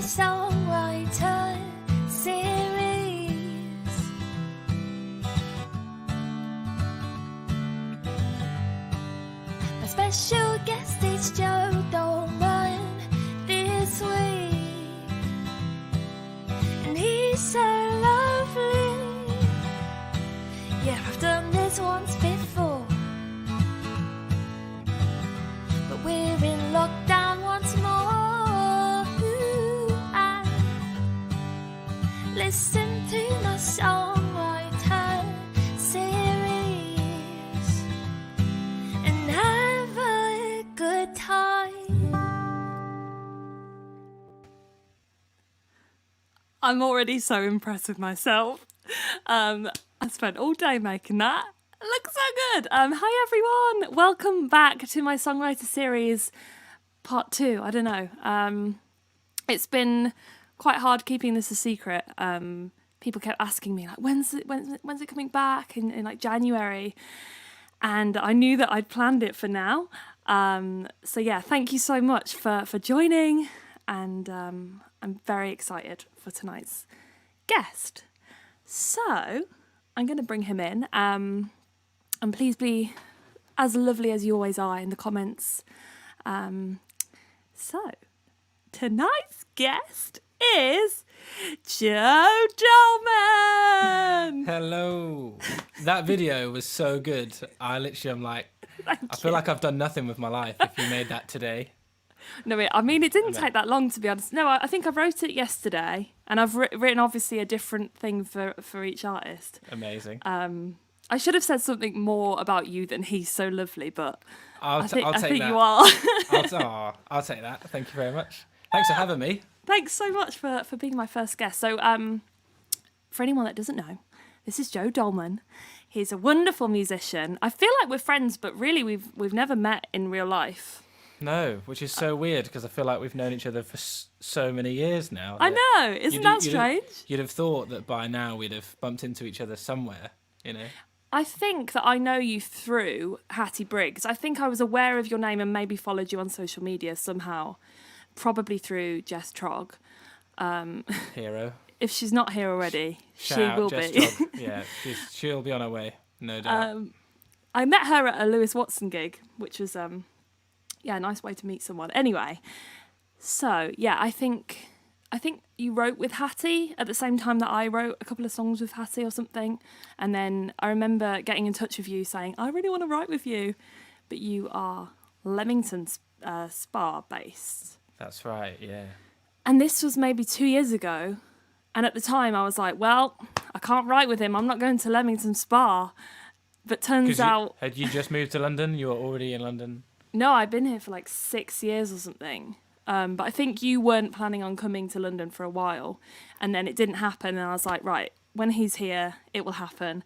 Songwriter Series. My special guest is Joe Dolman this week, and he's so lovely. Yeah, I've done this once before, but we're in lockdown once more. Listen to my Songwriter Series and have a good time. I'm already so impressed with myself. I spent all day making that. It looks so good. Hi everyone. Welcome back to my Songwriter Series part 2. I don't know. It's been quite hard keeping this a secret. People kept asking me like, when's it coming back in like January? And I knew that I'd planned it for now. So yeah, thank you so much for joining. And I'm very excited for tonight's guest. So I'm going to bring him in. And please be as lovely as you always are in the comments. So tonight's guest is Joe Dolman. Hello. That video was so good. I am like, I feel like I've done nothing with my life if you made that today. No, I mean, it didn't take that long, to be honest. No, I think I wrote it yesterday, and I've written obviously a different thing for each artist. Amazing. I should have said something more about you than he's so lovely, but I'll take that. You are. I'll take that. Thank you very much. Thanks for having me. Thanks so much for being my first guest. So, for anyone that doesn't know, this is Joe Dolman. He's a wonderful musician. I feel like we're friends, but really we've never met in real life. No, which is so weird because I feel like we've known each other for so many years now. I know, isn't that strange? You'd have thought that by now we'd have bumped into each other somewhere, you know. I think that I know you through Hattie Briggs. I think I was aware of your name and maybe followed you on social media somehow. Probably through Jess Trog. Hero. If she's not here already, Shout she out will Jess be. Trog. Yeah, she'll be on her way, no doubt. I met her at a Lewis Watson gig, which was a nice way to meet someone. Anyway, so yeah, I think you wrote with Hattie at the same time that I wrote a couple of songs with Hattie or something, and then I remember getting in touch with you saying I really want to write with you, but you are Leamington Spa based. That's right, yeah. And this was maybe 2 years ago. And at the time I was like, well, I can't write with him. I'm not going to Leamington Spa. But turns out... Had you just moved to London? You were already in London? No, I've been here for like 6 years or something. But I think you weren't planning on coming to London for a while. And then it didn't happen. And I was like, right, when he's here, it will happen.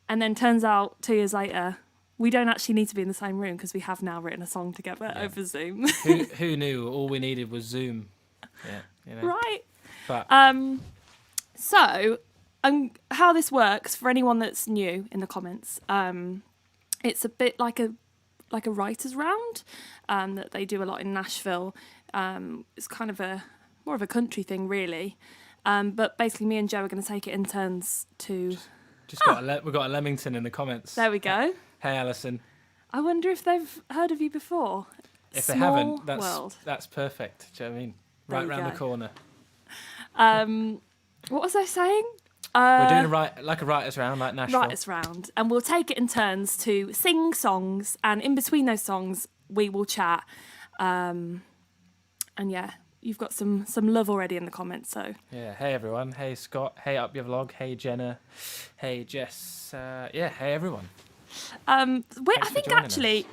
And then turns out 2 years later... we don't actually need to be in the same room because we have now written a song together over Zoom. Who knew? All we needed was Zoom. Yeah, you know. Right. But So, how this works for anyone that's new in the comments, it's a bit like a writers' round that they do a lot in Nashville. It's kind of more of a country thing, really. But basically, me and Joe are going to take it in turns to. We've got a Leamington in the comments. There we go. Hey, Alison. I wonder if they've heard of you before. If they haven't, that's perfect. Do you know what I mean? Right round the corner. What was I saying? We're doing a writers' round, like Nashville. Writers' round, and we'll take it in turns to sing songs, and in between those songs, we will chat. And yeah, you've got some love already in the comments, so. Yeah, hey everyone. Hey Scott. Hey Up Your Vlog. Hey Jenna. Hey Jess. Hey everyone. I think actually,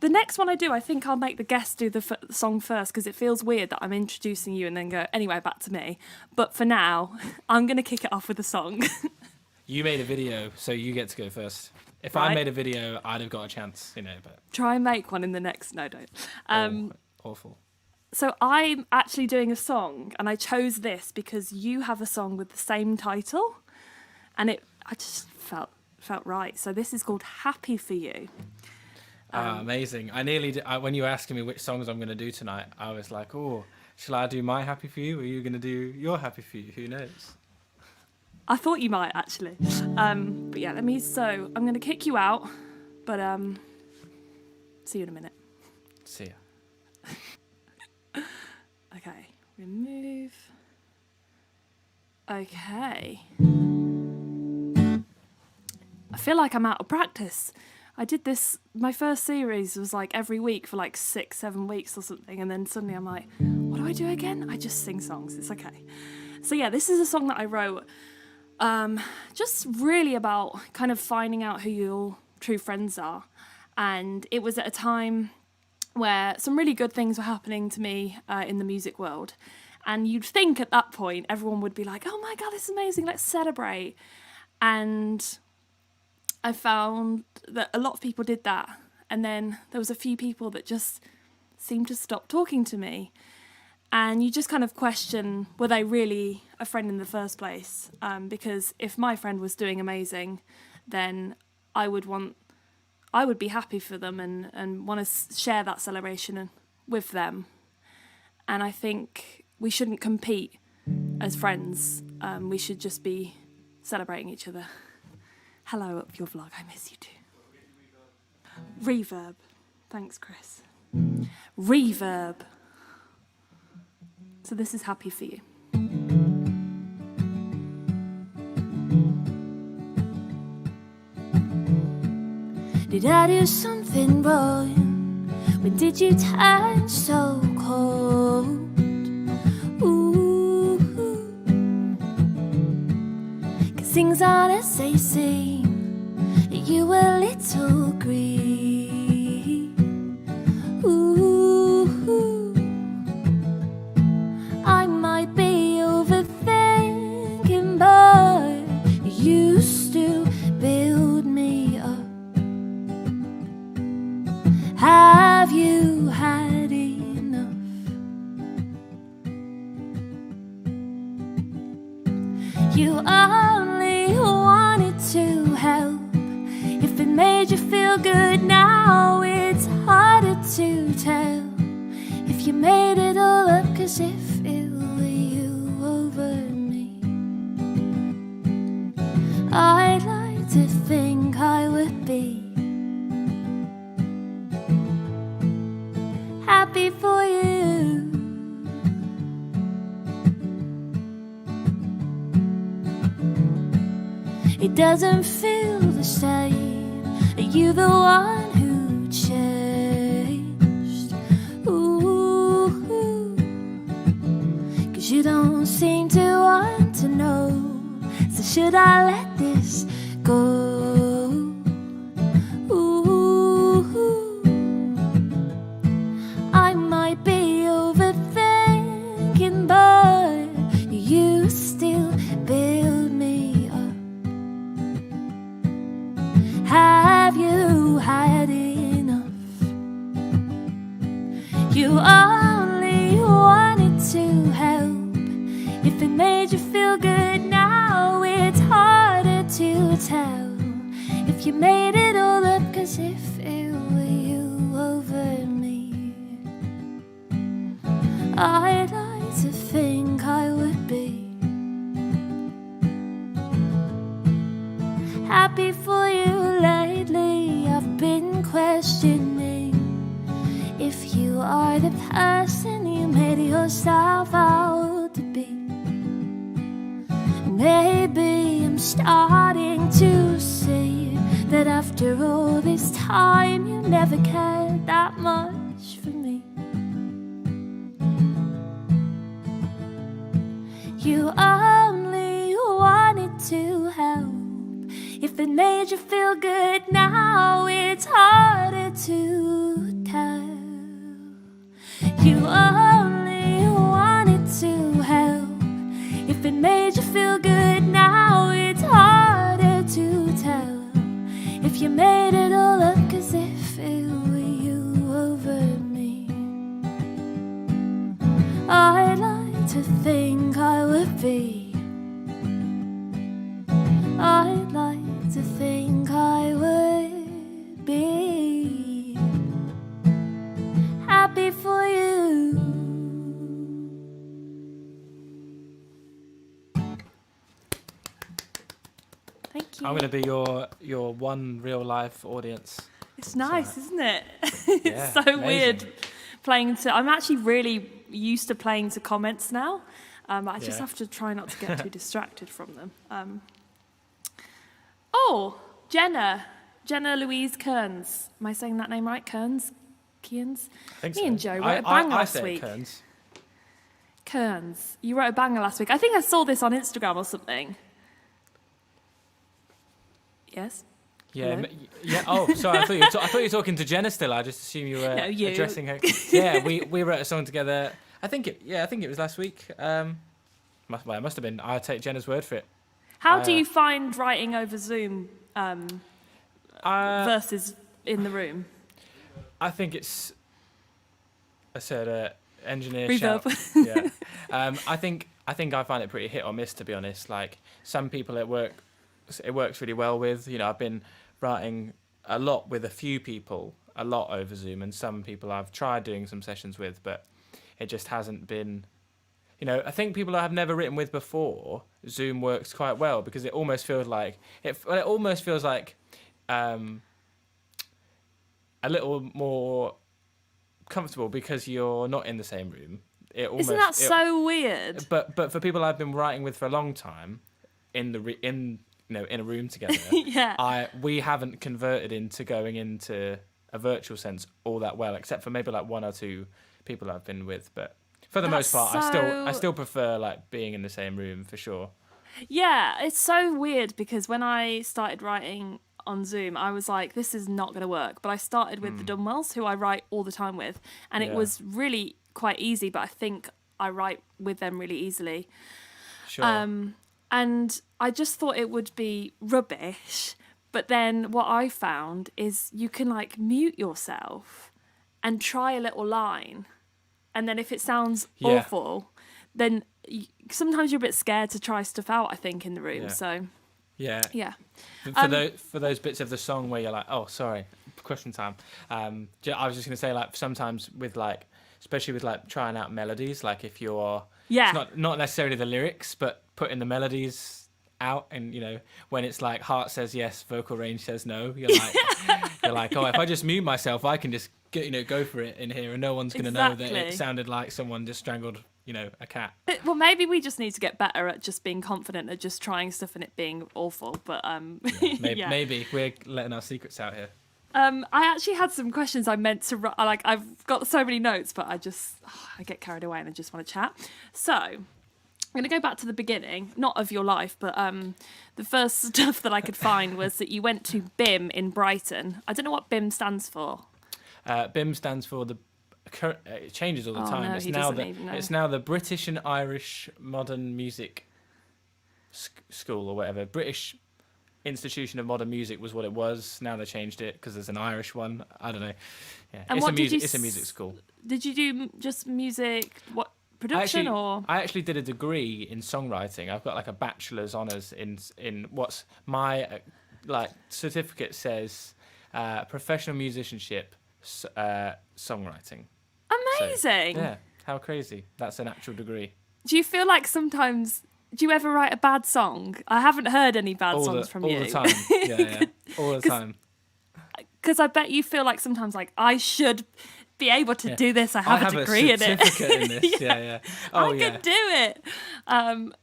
the next one I do, I think I'll make the guest do the song first because it feels weird that I'm introducing you and then go, anyway, back to me. But for now, I'm going to kick it off with a song. You made a video, so you get to go first. If Right. I made a video, I'd have got a chance, you know. But Try and make one in the next. No, don't. Awful. So I'm actually doing a song, and I chose this because you have a song with the same title, and I just felt right. So this is called Happy For You. Amazing. I nearly did, when you were asking me which songs I'm going to do tonight, I was like, Shall I do my happy for you, or are you going to do your happy for you? Who knows? I thought you might, actually. But yeah, so I'm going to kick you out, but see you in a minute. See ya. Okay, remove. Okay. I feel like I'm out of practice. I did this, my first series was like every week for like 6-7 weeks or something, and then suddenly I'm like, what do I do again? I just sing songs, it's okay. So yeah, this is a song that I wrote, just really about kind of finding out who your true friends are. And it was at a time where some really good things were happening to me in the music world. And you'd think at that point, everyone would be like, oh my God, this is amazing, let's celebrate. And I found that a lot of people did that. And then there was a few people that just seemed to stop talking to me. And you just kind of question, were they really a friend in the first place? Because if my friend was doing amazing, then I would be happy for them and want to share that celebration with them. And I think we shouldn't compete as friends. We should just be celebrating each other. Hello up your vlog, I miss you too. Reverb. Thanks, Chris. Reverb. So this is happy for you. Did I do something wrong? When did you turn so cold? Ooh, 'cause things aren't as they seem. You were a little green. Ooh, I might be overthinking, but you still build me up. Have you had enough? You only wanted to help. If it made you feel good, now it's harder to tell. If you made it all up, 'cause if it were you over me, I'd like to think I would be happy for you. It doesn't feel the same. Are you the one who changed? Ooh, 'cause you don't seem to want to know. So should I let this go? I might be overthinking, but you still build me up. Have you had enough? You only wanted to help. If it made you feel good, now it's harder to tell. If you made it all up, 'cause if it were you over me, I'd like to think I would be happy for you. Lately I've been questioning if you are the person you made yourself out to be. Maybe I'm starting to see that after all this time you never cared that much for me. You only wanted to help. If it made you feel good, now it's harder to tell. You only wanted to help. If it made you feel good, now it's harder to tell. If you made it all up, 'cause if it were you over me, I'd like to think I would be. I'd like to think I would be happy for you. you. I'm going to be your one real life audience. It's nice, isn't it? Yeah, It's so amazing. weird playing to. I'm actually really used to playing to comments now. I just Yeah. have to try not to get too distracted from them. Oh, Jenna Louise Kearns. Am I saying that name right? Kearns? I think Me so. and Joe wrote a banger last say week. Kearns. Kearns. You wrote a banger last week. I think I saw this on Instagram or something. Yes? Yeah, Hello? yeah. Oh, sorry. I thought you were talking to Jenna still. I just assumed you were No, you. addressing her. Yeah, we wrote a song together. I think it was last week. It must have been. I'll take Jenna's word for it. How do you find writing over Zoom versus in the room? I think it's. I said engineer Reverb. shout. Yeah. I think I find it pretty hit or miss, to be honest. Like some people it works really well with. You know, I've been writing a lot with a few people, a lot over Zoom, and some people I've tried doing some sessions with, but it just hasn't been. You know, I think people I've never written with before, Zoom works quite well because it almost feels like a little more comfortable because you're not in the same room. Isn't that so weird? But for people I've been writing with for a long time, in a room together, Yeah. we haven't converted into going into a virtual sense all that well, except for maybe like one or two people I've been with. But for the most part, I still prefer like being in the same room for sure. Yeah, it's so weird because when I started writing on Zoom, I was like, this is not going to work. But I started with the Dunwells, who I write all the time with, and it was really quite easy, but I think I write with them really easily. Sure. And I just thought it would be rubbish. But then what I found is you can like mute yourself and try a little line. And then if it sounds awful, then sometimes you're a bit scared to try stuff out, I think, in the room. Yeah. So, yeah. yeah. For those bits of the song where you're like, oh, sorry, question time. I was just going to say, like, sometimes with, like, especially with, like, trying out melodies, like, if you're... Yeah. It's not necessarily the lyrics, but putting the melodies out and, you know, when it's like heart says yes, vocal range says no, you're like, oh, if I just mute myself, I can just, go for it in here and no one's going to know that it sounded like someone just strangled, a cat. Well, maybe we just need to get better at just being confident at just trying stuff and it being awful. But Maybe we're letting our secrets out here. I actually had some questions I meant to write. Like, I've got so many notes, but I get carried away and I just want to chat. So I'm going to go back to the beginning, not of your life, but the first stuff that I could find was that you went to BIM in Brighton. I don't know what BIM stands for. BIM stands for it changes all the time. No, It's now the British and Irish Modern Music School or whatever. British Institution of Modern Music was what it was. Now they changed it because there's an Irish one. I don't know. Yeah, and it's a music school. Did you do just music? What production I actually did a degree in songwriting. I've got like a bachelor's honours in what's my certificate says professional musicianship songwriting. Amazing. So, yeah, how crazy. That's an actual degree. Do you feel like sometimes... Do you ever write a bad song? I haven't heard any bad songs from you. All the time. Yeah. All the time. Because I bet you feel like sometimes like, I should be able to do this. I have a degree in it. I have a certificate in this. Yeah. Oh, I can do it.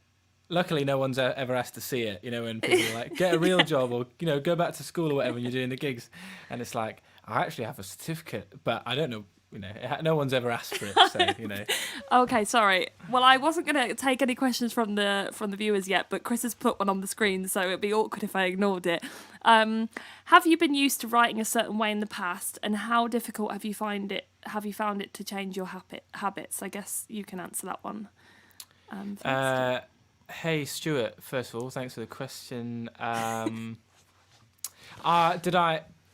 Luckily, no one's ever asked to see it, when people are like, get a real job or, go back to school or whatever when you're doing the gigs. And it's like, I actually have a certificate, but I don't know. No one's ever asked for it, so Okay, sorry. Well, I wasn't going to take any questions from the viewers yet, but Chris has put one on the screen, so it'd be awkward if I ignored it. Have you been used to writing a certain way in the past, and how difficult have you found it to change your habits? I guess you can answer that one. Hey, Stuart. First of all, thanks for the question.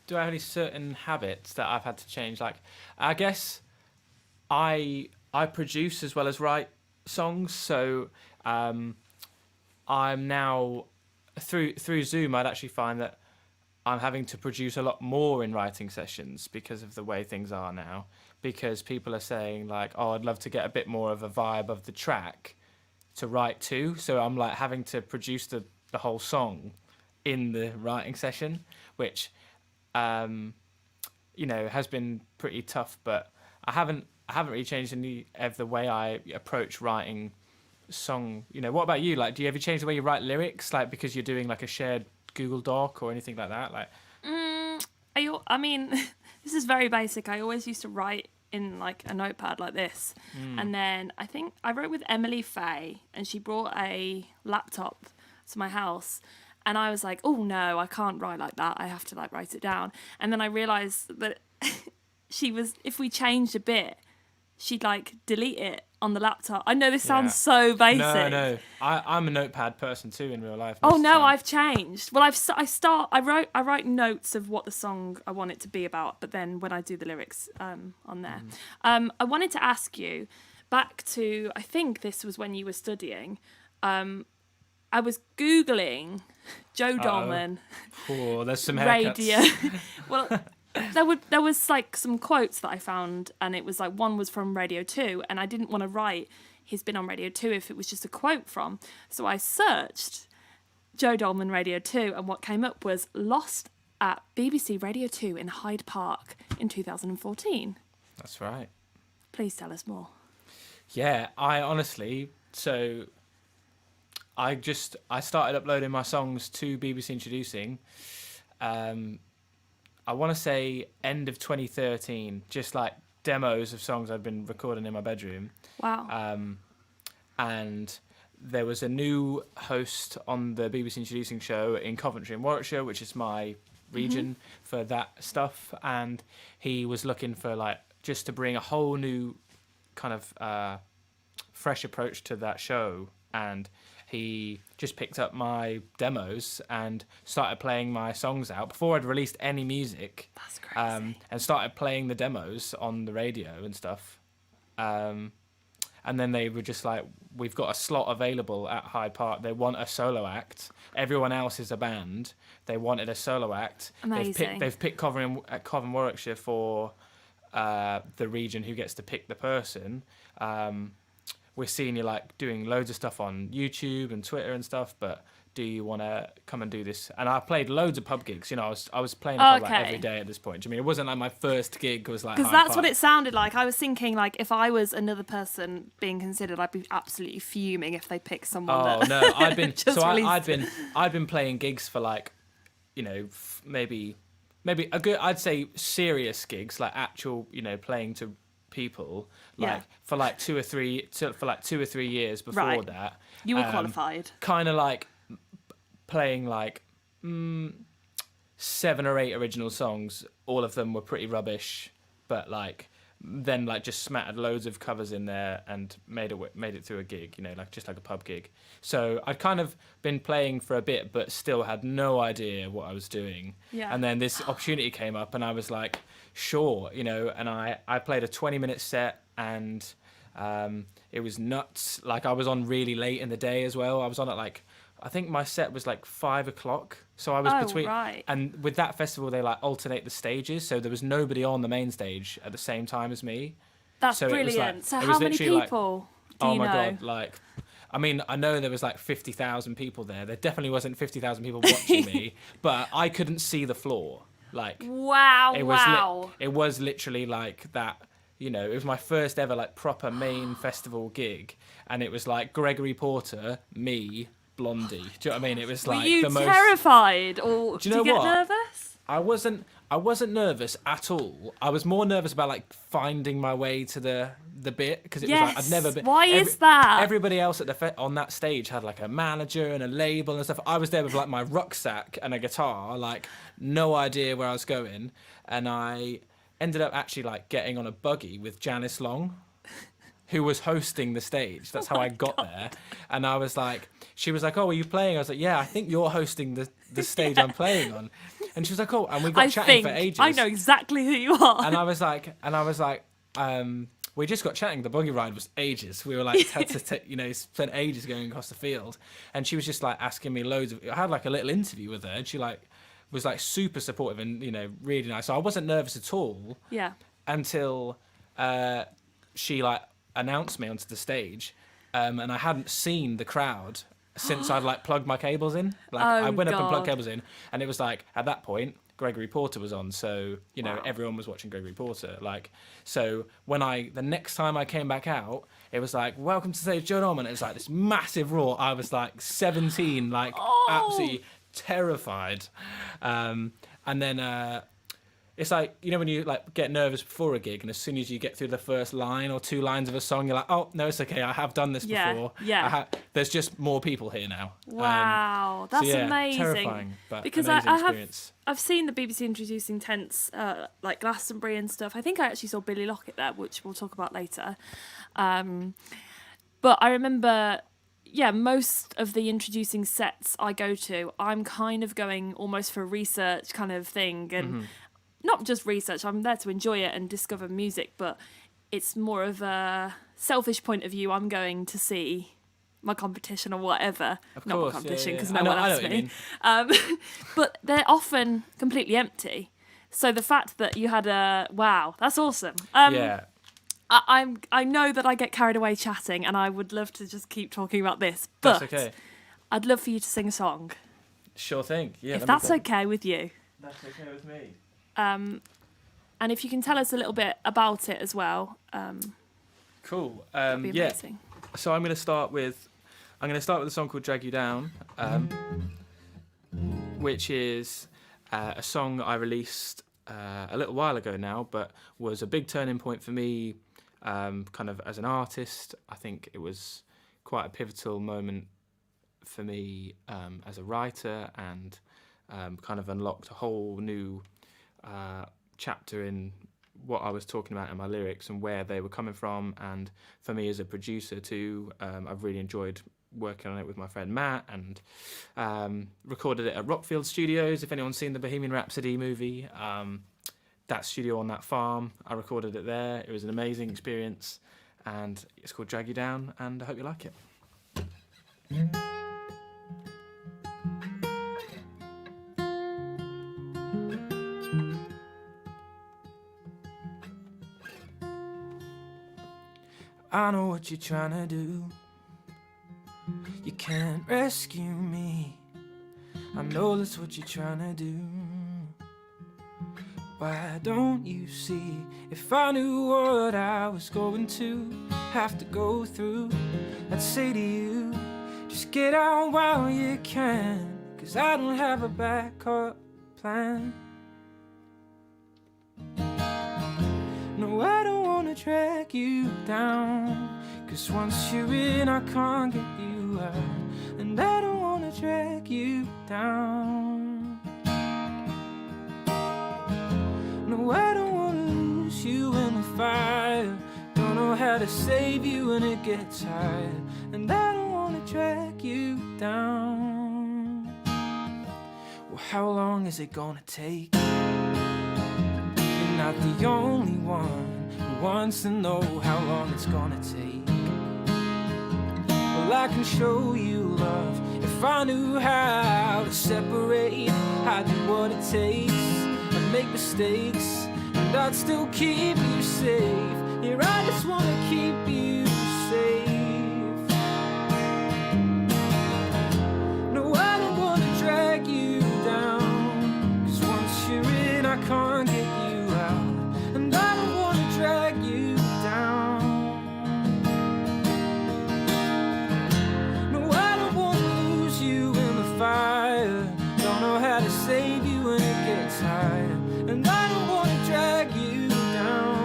Do I have any certain habits that I've had to change? Like, I guess I produce as well as write songs. So I'm now through Zoom. I'd actually find that I'm having to produce a lot more in writing sessions because of the way things are now. Because people are saying like, "Oh, I'd love to get a bit more of a vibe of the track to write to." So I'm like having to produce the whole song in the writing session, which has been pretty tough. But I haven't really changed any of the way I approach writing song. What about you? Like, do you ever change the way you write lyrics, like because you're doing like a shared Google Doc or anything like that? Like, I mean, this is very basic. I always used to write in like a notepad like this, and then I think I wrote with Emily Faye, and she brought a laptop to my house, and I was like, oh no, I can't write like that. I have to like write it down. And then I realised that if we changed a bit, she'd like delete it on the laptop. I know this sounds so basic. No. I'm a notepad person too in real life. Oh no, I've changed. Well, I write notes of what the song I want it to be about, but then when I do the lyrics on there, I wanted to ask you back to, I think this was when you were studying. I was Googling Joe Dolman. Oh, there's some haircuts. Radio. Well, there was like some quotes that I found, and it was like one was from Radio 2, and I didn't want to write he's been on Radio 2 if it was just a quote from. So I searched Joe Dolman Radio 2, and what came up was Lost at BBC Radio 2 in Hyde Park in 2014. That's right. Please tell us more. Yeah, I started uploading my songs to BBC Introducing. I want to say end of 2013, just like demos of songs I'd been recording in my bedroom. Wow. And there was a new host on the BBC Introducing show in Coventry and Warwickshire, which is my region for that stuff. And he was looking for like just to bring a whole new kind of fresh approach to that show. And he just picked up my demos and started playing my songs out before I'd released any music. That's crazy. And started playing the demos on the radio and stuff. And then they were just like, we've got a slot available at Hyde Park. They want a solo act. Everyone else is a band. They wanted a solo act. Amazing. They've picked Coventry Warwickshire for the region who gets to pick the person. We're seeing you like doing loads of stuff on YouTube and Twitter and stuff, but do you want to come and do this? And I played loads of pub gigs. I was playing a pub like every day at this point. Do you mean it wasn't like my first gig was like? Because that's what it sounded like. I was thinking like if I was another person being considered, I'd be absolutely fuming if they picked someone. Oh no, I'd been I'd been playing gigs for like, maybe a good, I'd say serious gigs, like actual playing to people for like 2 or 3 years before that. You were qualified. Kind of like playing like 7 or 8 original songs. All of them were pretty rubbish, but like then like just smattered loads of covers in there and made it through a gig, like just like a pub gig. So I'd kind of been playing for a bit, but still had no idea what I was doing. Yeah. And then this opportunity came up, and I was like, sure, and I played a 20-minute set, and it was nuts. Like I was on really late in the day as well. I was on at like, I think my set was like 5 o'clock. So I was between, right. And with that festival, they like alternate the stages. So there was nobody on the main stage at the same time as me. That's so brilliant. So how many people do you know? Oh my God. Like, I mean, I know there was like 50,000 people there. There definitely wasn't 50,000 people watching me, but I couldn't see the floor. Like, wow. It was literally like that. It was my first ever like proper main festival gig, and it was like Gregory Porter, me, Blondie. Do you know what I mean? It was like Were you the most terrified, or do you know get what? nervous? I wasn't nervous at all. I was more nervous about like finding my way to the bit, because it was like I'd never been. Why is that? Everybody else at on that stage had like a manager and a label and stuff. I was there with like my rucksack and a guitar, like no idea where I was going, and I ended up actually like getting on a buggy with Janice Long, who was hosting the stage. That's how I got there. And I was like, she was like, oh, are you playing? I was like, yeah, I think you're hosting the stage I'm playing on. And she was like, oh, and we got chatting for ages. I know exactly who you are. And I was like, we just got chatting. The buggy ride was ages. We were like, had to spent ages going across the field. And she was just like asking me loads of, I had like a little interview with her, and she like was like super supportive and, really nice. So I wasn't nervous at all. Yeah. Until she like announced me onto the stage, and I hadn't seen the crowd since I'd like plugged my cables in. Like Oh, I went up and plugged God. cables in, and it was like at that point Gregory Porter was on, so you know Wow. everyone was watching Gregory Porter. Like so when the next time I came back out, it was like welcome to stage Joe Dolman. It was like this massive roar. I was like 17, like Oh. absolutely terrified, and then. It's like, you know, when you like get nervous before a gig, and as soon as you get through the first line or 2 lines of a song, you're like, oh, no, it's okay. I have done this Yeah, before. yeah. There's just more people here now. Wow, that's amazing. Terrifying, but because amazing I have experience. I've seen the BBC introducing tents like Glastonbury and stuff. I think I actually saw Billy Lockett there, which we'll talk about later. But I remember, yeah, most of the introducing sets I go to, I'm kind of going almost for research kind of thing, and not just research. I'm there to enjoy it and discover music, but it's more of a selfish point of view. I'm going to see my competition or whatever. Of not my course, competition, yeah. because I no know- one I know asks what you me. But they're often completely empty. So the fact that you had wow, that's awesome. Yeah. I know that I get carried away chatting, and I would love to just keep talking about this, but That's okay. I'd love for you to sing a song, Sure thing. Yeah. if that's okay with you. That's okay with me. And if you can tell us a little bit about it as well, Cool. that'd be Yeah. amazing. So I'm going to start with a song called "Drag You Down," which is a song I released a little while ago now, but was a big turning point for me, kind of as an artist. I think it was quite a pivotal moment for me as a writer, and kind of unlocked a whole new chapter in what I was talking about in my lyrics and where they were coming from. And for me as a producer too, I've really enjoyed working on it with my friend Matt, and recorded it at Rockfield Studios. If anyone's seen the Bohemian Rhapsody movie, that studio on that farm, I recorded it there. It was an amazing experience, and it's called "Drag You Down," and I hope you like it. I know what you're trying to do. You can't rescue me. I know that's what you're trying to do. Why don't you see? If I knew what I was going to have to go through, I'd say to you, just get out while you can, 'cause I don't have a backup plan. No, I don't wanna drag you down, 'cause once you're in I can't get you out. And I don't wanna drag you down. No, I don't wanna lose you in the fire. Don't know how to save you when it gets tired. And I don't wanna drag you down. Well, how long is it gonna take? You're not the only one who wants to know how long it's gonna take. Well, I can show you love if I knew how to separate. I'd do what it takes. I'd make mistakes, and I'd still keep you safe. Here I just wanna keep you safe. No, I don't wanna drag you down, 'cause once you're in I can't get you out. And I don't wanna drag you down. No, I don't wanna lose you in the fire. Don't know how to save you when it gets higher. And I don't wanna drag you down.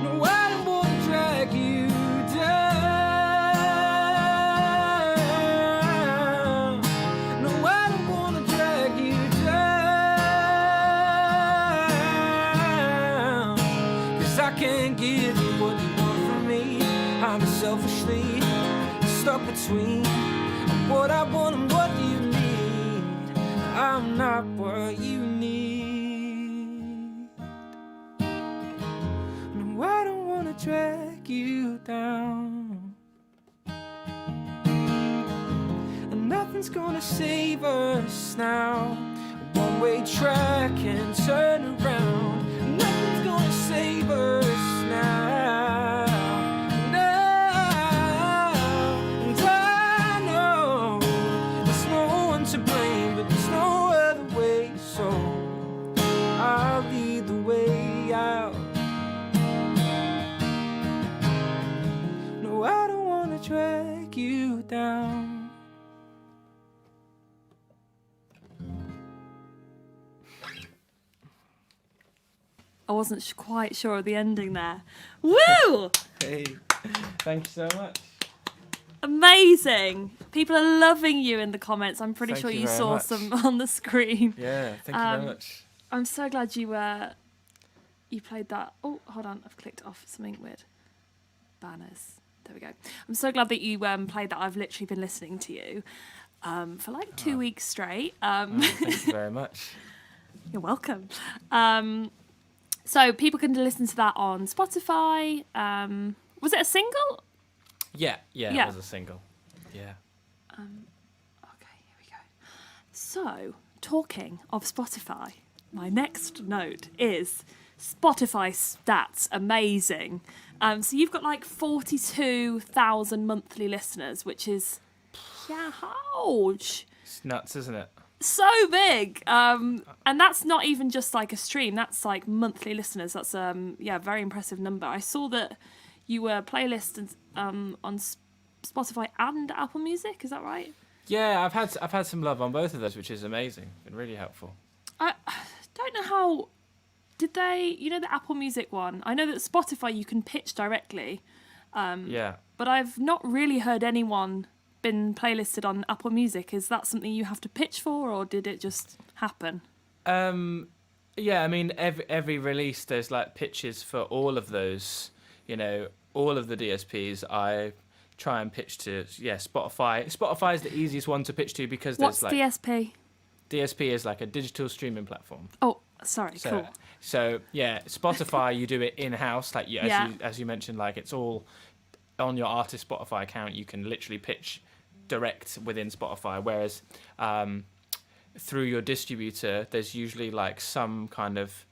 No, I don't wanna drag you down. No, I don't wanna drag you down. 'Cause I can't give you what you want from me. I'm selfishly stuck between what I want and what you need. I'm not what you need. No, I don't wanna drag you down. And nothing's gonna save us now. A one-way track and turn around. Nothing's gonna save us now. Now. down. I wasn't quite sure of the ending there. Woo! Hey, thank you so much. Amazing. People are loving you in the comments. I'm pretty Thank sure you you very saw much. some on the screen. Yeah, thank you very much. I'm so glad you played that. Oh, hold on. I've clicked off something weird. Banners. There we go. I'm so glad that you played that. I've literally been listening to you for like 2 weeks straight. Thank you very much. You're welcome. So people can listen to that on Spotify. Was it a single? Yeah, Yeah. it was a single. Yeah. Okay, here we go. So, talking of Spotify, my next note is Spotify stats amazing. So you've got like 42,000 monthly listeners, which is huge. It's nuts, isn't it? So big. And that's not even just like a stream, that's like monthly listeners. That's a very impressive number. I saw that you were playlists on Spotify and Apple Music, is that right? Yeah, I've had some love on both of those, which is amazing. Been really helpful. I don't know how did they, the Apple Music one. I know that Spotify you can pitch directly. Yeah. But I've not really heard anyone been playlisted on Apple Music. Is that something you have to pitch for, or did it just happen? Yeah, I mean, every release there's like pitches for all of those, all of the DSPs. I try and pitch to, Spotify. Spotify is the easiest one to pitch to because What's there's like DSP? DSP is like a digital streaming platform. Oh, sorry, cool. So yeah, Spotify you do it in house, like as you mentioned, like it's all on your artist Spotify account. You can literally pitch direct within Spotify, whereas through your distributor, there's usually like some kind of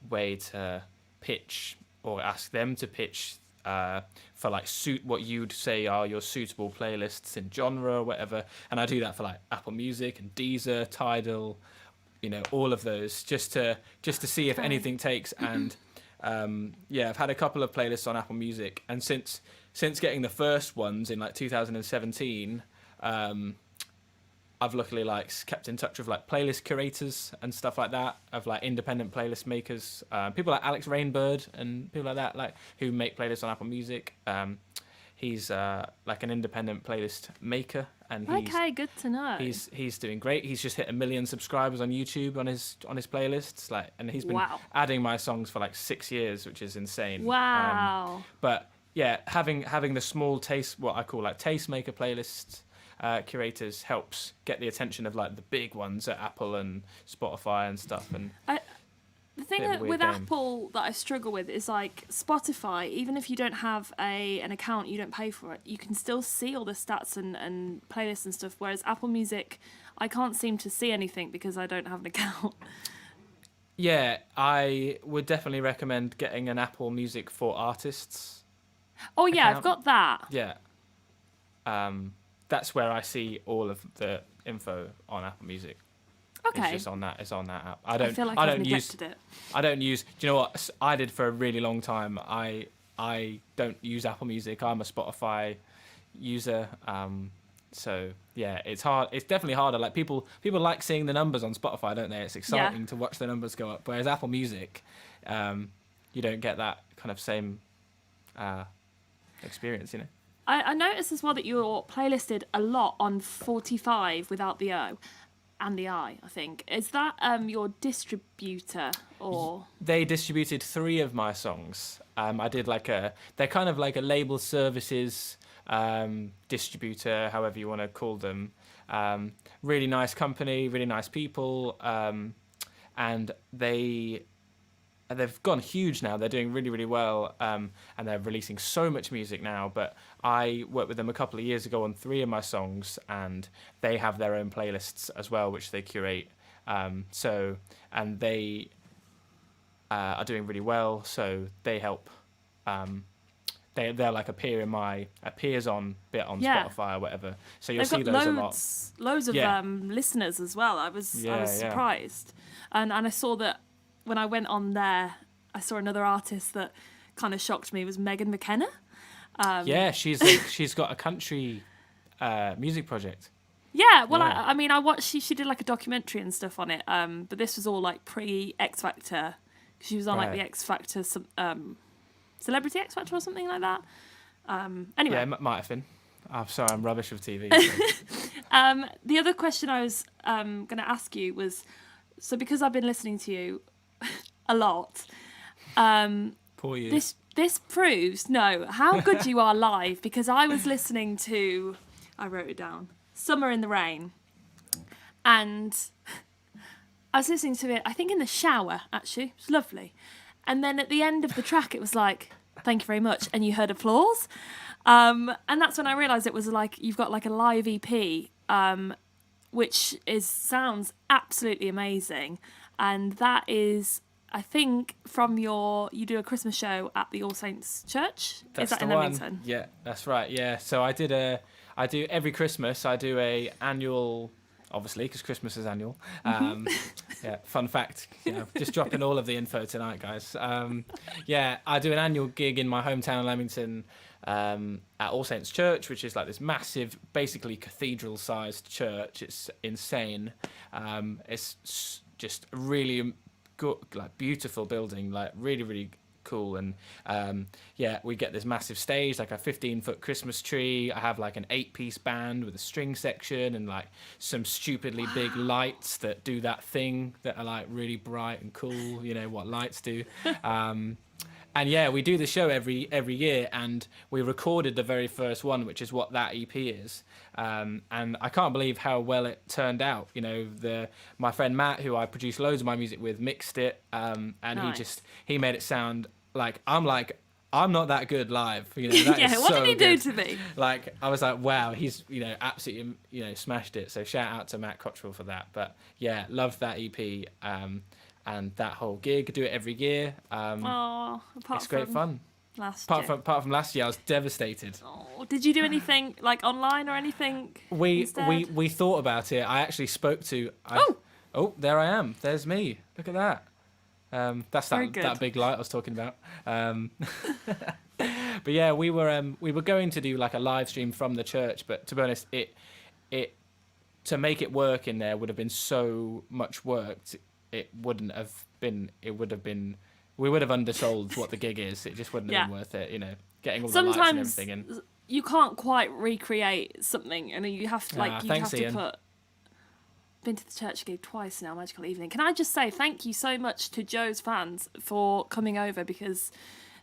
way to pitch or ask them to pitch for like suit what you'd say are your suitable playlists in genre or whatever. And I do that for like Apple Music and Deezer, Tidal, all of those, just to see if anything takes. And I've had a couple of playlists on Apple Music, and since getting the first ones in like 2017, I've luckily like kept in touch with like playlist curators and stuff like that, of like independent playlist makers, people like Alex Rainbird and people like that, like who make playlists on Apple Music. He's like an independent playlist maker, and Good to know. He's doing great. He's just hit 1 million subscribers on YouTube on his playlists, like, and he's been adding my songs for like 6 years, which is insane. Wow. But yeah, having the small what I call like tastemaker playlists curators helps get the attention of like the big ones at Apple and Spotify and stuff. And the thing with Apple that I struggle with is like Spotify, even if you don't have an account, you don't pay for it, you can still see all the stats and playlists and stuff, whereas Apple Music, I can't seem to see anything because I don't have an account. Yeah, I would definitely recommend getting an Apple Music for Artists Oh yeah, account. I've got that. Yeah. That's where I see all of the info on Apple Music. Okay. It's just on that. It's on that app. I feel like I've neglected it. I don't use. Do you know what I did for a really long time? I don't use Apple Music. I'm a Spotify user. So yeah, it's hard. It's definitely harder. Like people like seeing the numbers on Spotify, don't they? It's exciting to watch the numbers go up. Whereas Apple Music, you don't get that kind of same experience. I noticed as well that you're playlisted a lot on 45 without the O and the I think. Is that your distributor or? They distributed 3 of my songs. I did they're kind of like a label services distributor, however you want to call them. Really nice company, really nice people, and they've gone huge now. They're doing really, really well, and they're releasing so much music now. But I worked with them a couple of years ago on 3 of my songs, and they have their own playlists as well, which they curate. And they are doing really well, so they help. They're like a peers on bit on Spotify or whatever. So you'll see those a lot. Loads of listeners as well. I was surprised, and I saw that. When I went on there, I saw another artist that kind of shocked me. It was Megan McKenna. Yeah, she's got a country music project. Yeah, well, Yeah. I mean, I watched. She did like a documentary and stuff on it. But this was all like pre X Factor. She was on like Right. the X Factor, Celebrity X Factor or something like that. Anyway, Yeah, might have been. I'm sorry, I'm rubbish with TV. So. the other question I was going to ask you was, so because I've been listening to you a lot, Poor you. this proves how good you are live, because I was listening to, I wrote it down, Summer in the Rain, and I was listening to it, I think in the shower actually. It was lovely. And then at the end of the track it was like, thank you very much, and you heard applause. And that's when I realised it was like, you've got like a live EP, which sounds absolutely amazing. And that is, I think, from you do a Christmas show at the All Saints Church. That's is that the in one. Leamington? Yeah, that's right. Yeah, so I do every Christmas. I do a annual, obviously, because Christmas is annual. Yeah, fun fact. Just dropping all of the info tonight, guys. Yeah, I do an annual gig in my hometown, Leamington, at All Saints Church, which is like this massive, basically cathedral-sized church. It's insane. It's just a really good, like beautiful building, like really, really cool. And yeah, we get this massive stage, like a 15-foot Christmas tree. I have like an 8-piece band with a string section and like some stupidly big lights that do that thing that are like really bright and cool, what lights do. And yeah, we do the show every year, and we recorded the very first one, which is what that EP is. And I can't believe how well it turned out. My friend Matt, who I produced loads of my music with, mixed it, and Nice. he made it sound like I'm not that good live. That Yeah, is what so did he do good. to me? Like, I was like, wow, he's absolutely smashed it. So shout out to Matt Cottrell for that. But yeah, loved that EP. And that whole gig, do it every year. Oh, It's great fun. Apart from last year, I was devastated. Oh, did you do anything like online or anything? We instead? we thought about it. I actually spoke to. Oh, there I am. There's me. Look at that. That's Very good. that big light I was talking about. But yeah, we were going to do like a live stream from the church, but to be honest, it to make it work in there would have been so much work. It wouldn't have been. It would have been. We would have undersold what the gig is. It just wouldn't have been worth it. Getting all the lights and everything in. You can't quite recreate something, and you have to Ian. put. Been to the church gig twice now, Magical Evening. Can I just say thank you so much to Joe's fans for coming over, because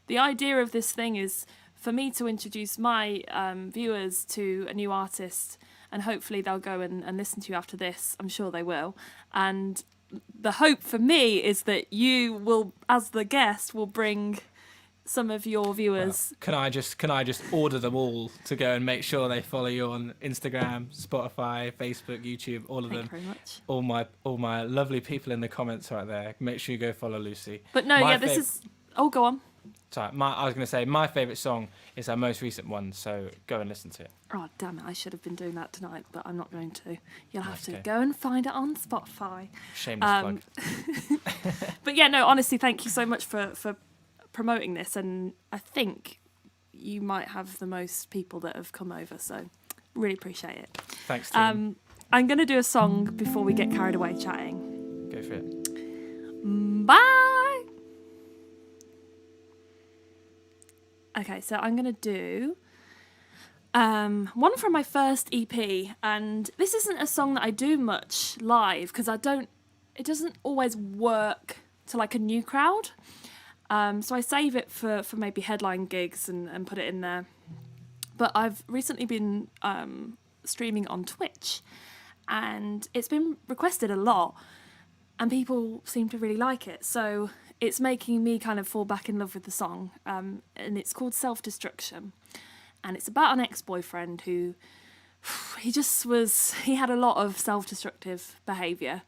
the idea of this thing is for me to introduce my viewers to a new artist, and hopefully they'll go and listen to you after this. I'm sure they will. And the hope for me is that you will, as the guest, will bring some of your viewers. Well, can I just order them all to go and make sure they follow you on Instagram, Spotify, Facebook, YouTube, all of them. Thank you very much. All my lovely people in the comments right there. Make sure you go follow Lucy. But no, this is. Oh, go on. Sorry, I was going to say my favourite song is her most recent one, so go and listen to it. Oh, damn it. I should have been doing that tonight, but I'm not going to. You'll have to Okay. go and find it on Spotify. Shameless plug. But yeah, no, honestly, thank you so much for promoting this. And I think you might have the most people that have come over, so really appreciate it. Thanks, team. I'm going to do a song before we get carried away chatting. Go for it. Bye! Okay, so I'm going to do one from my first EP, and this isn't a song that I do much live because it doesn't always work to like a new crowd. So I save it for maybe headline gigs and put it in there. But I've recently been streaming on Twitch, and it's been requested a lot, and people seem to really like it. So it's making me kind of fall back in love with the song, and it's called Self-Destruction, and it's about an ex-boyfriend who he had a lot of self-destructive behaviour,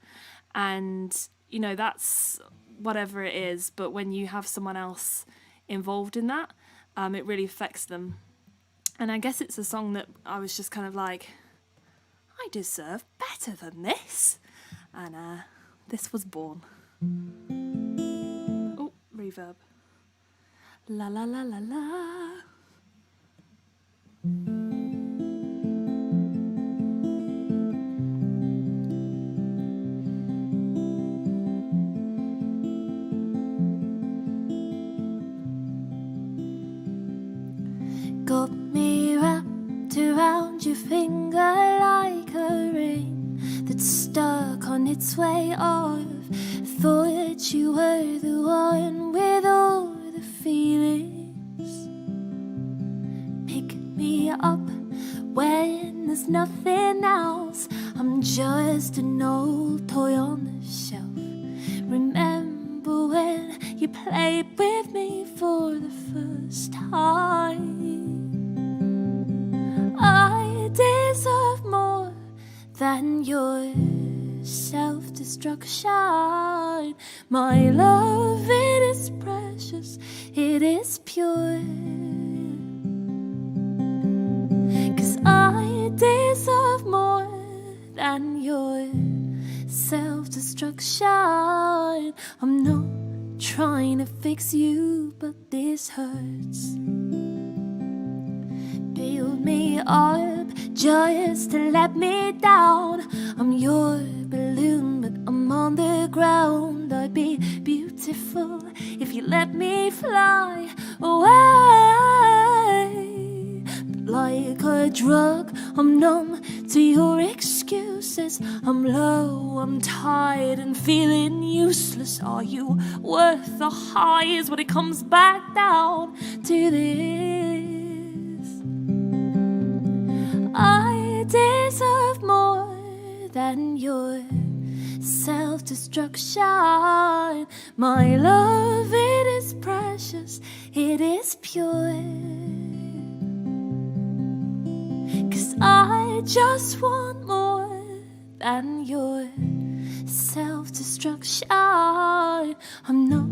and that's whatever it is, but when you have someone else involved in that, it really affects them. And I guess it's a song that I was just kind of like, I deserve better than this, and this was born. Oh, reverb. La la la la la. Got me wrapped around your finger like a ring that's stuck on its way off. Thought you were the one with all the feelings. Pick me up when there's nothing else. I'm just an old toy on the shelf. Remember when you played with me for the first time? I deserve more than your self-destruction. My love, it is precious, it is pure. 'Cause I deserve more than your self-destruction. I'm not trying to fix you, but this hurts. Build me up just to let me down. I'm your balloon, but I'm on the ground. I'd be beautiful if you let me fly away. But like a drug, I'm numb to your excuses. I'm low, I'm tired and feeling useless. Are you worth the highs when it comes back down to this? I deserve more than your self-destruction. My love, it is precious, it is pure. 'Cause I just want more than your self-destruction. I'm not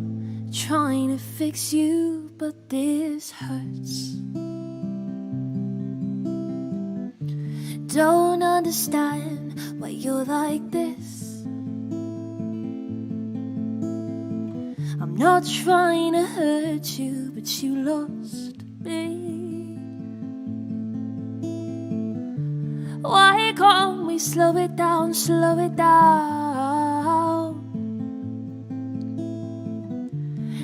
trying to fix you, but this hurts. Don't understand why you're like this. I'm not trying to hurt you, but you lost me. Why can't we slow it down, slow it down?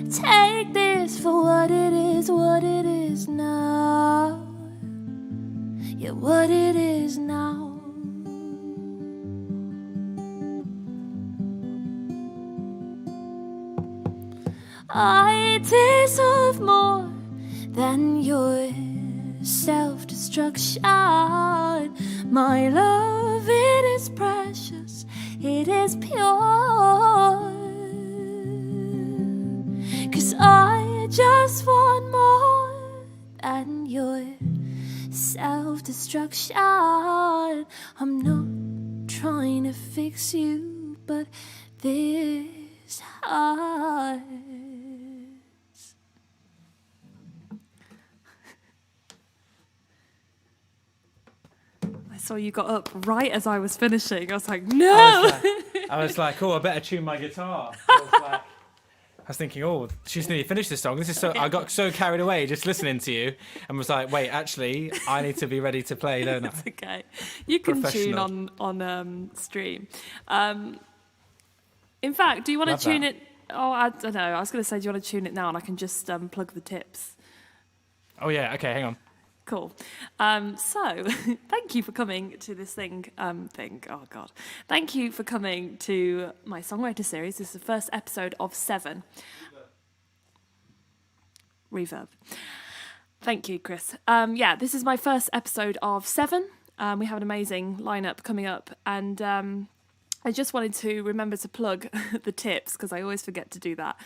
Take this for what it is now. Yeah, what it is now. I deserve more than your self-destruction. My love, it is precious, it is pure. 'Cause I just want more than your self-destruction. I'm not trying to fix you, but this hurts. I saw you got up right as I was finishing. I was like, no! I was like, oh, I better tune my guitar. I was thinking, oh, she's nearly finished this song. This is so. I got so carried away just listening to you, and was like, wait, actually, I need to be ready to play, don't I? It's okay. You can tune on stream. In fact, do you want to tune it? Oh, I don't know. I was going to say, do you want to tune it now, and I can just plug the tips. Oh yeah. Okay, hang on. Cool. So, thank you for coming to this thing. Oh God. Thank you for coming to my Songwriter Series. This is the first episode of 7. Reverb. Thank you, Chris. Yeah, this is my first episode of 7. We have an amazing lineup coming up, and I just wanted to remember to plug the tips because I always forget to do that.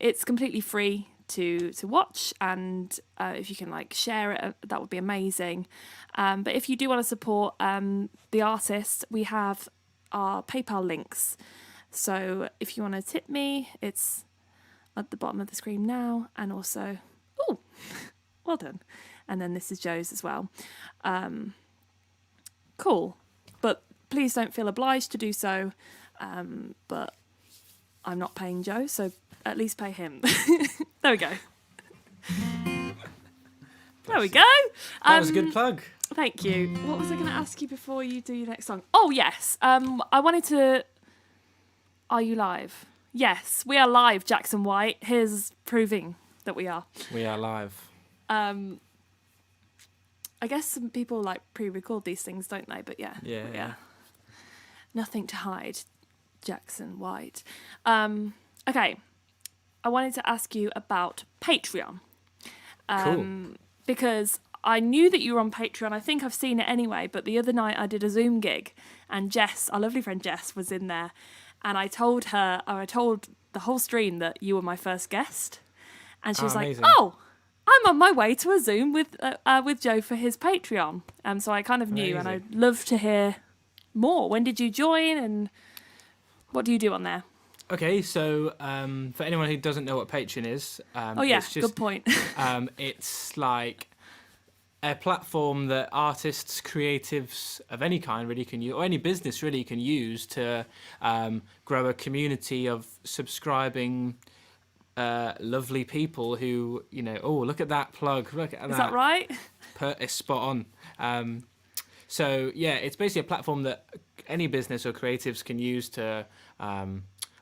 It's completely free to watch, and if you can share it, that would be amazing. But if you do want to support the artist, we have our PayPal links. So if you want to tip me, it's at the bottom of the screen now, and also, oh, well done. And then this is Joe's as well. Cool. But please don't feel obliged to do so. But I'm not paying Joe, so at least pay him. There we go. There we go. That was a good plug. Thank you. What was I going to ask you before you do your next song? Oh, yes. I wanted to... Are you live? Yes, we are live, Jackson White. Here's proving that we are. We are live. I guess some people like pre-record these things, don't they? But yeah. Nothing to hide, Jackson White. Okay, I wanted to ask you about Patreon. Cool. Because I knew that you were on Patreon. I think I've seen it anyway. But the other night I did a Zoom gig, and Jess, our lovely friend Jess, was in there, and I told the whole stream that you were my first guest, and she was amazing. like, "Oh, I'm on my way to a Zoom with Joe for his Patreon." So I kind of knew, and I'd love to hear more. When did you join, and what do you do on there? Okay, so for anyone who doesn't know what Patreon is, it's just, good point. it's like a platform that artists, creatives of any kind really can use, or any business really can use to grow a community of subscribing lovely people who, oh, look at that plug, look at that. Is that right? It's spot on. So yeah, it's basically a platform that any business or creatives can use to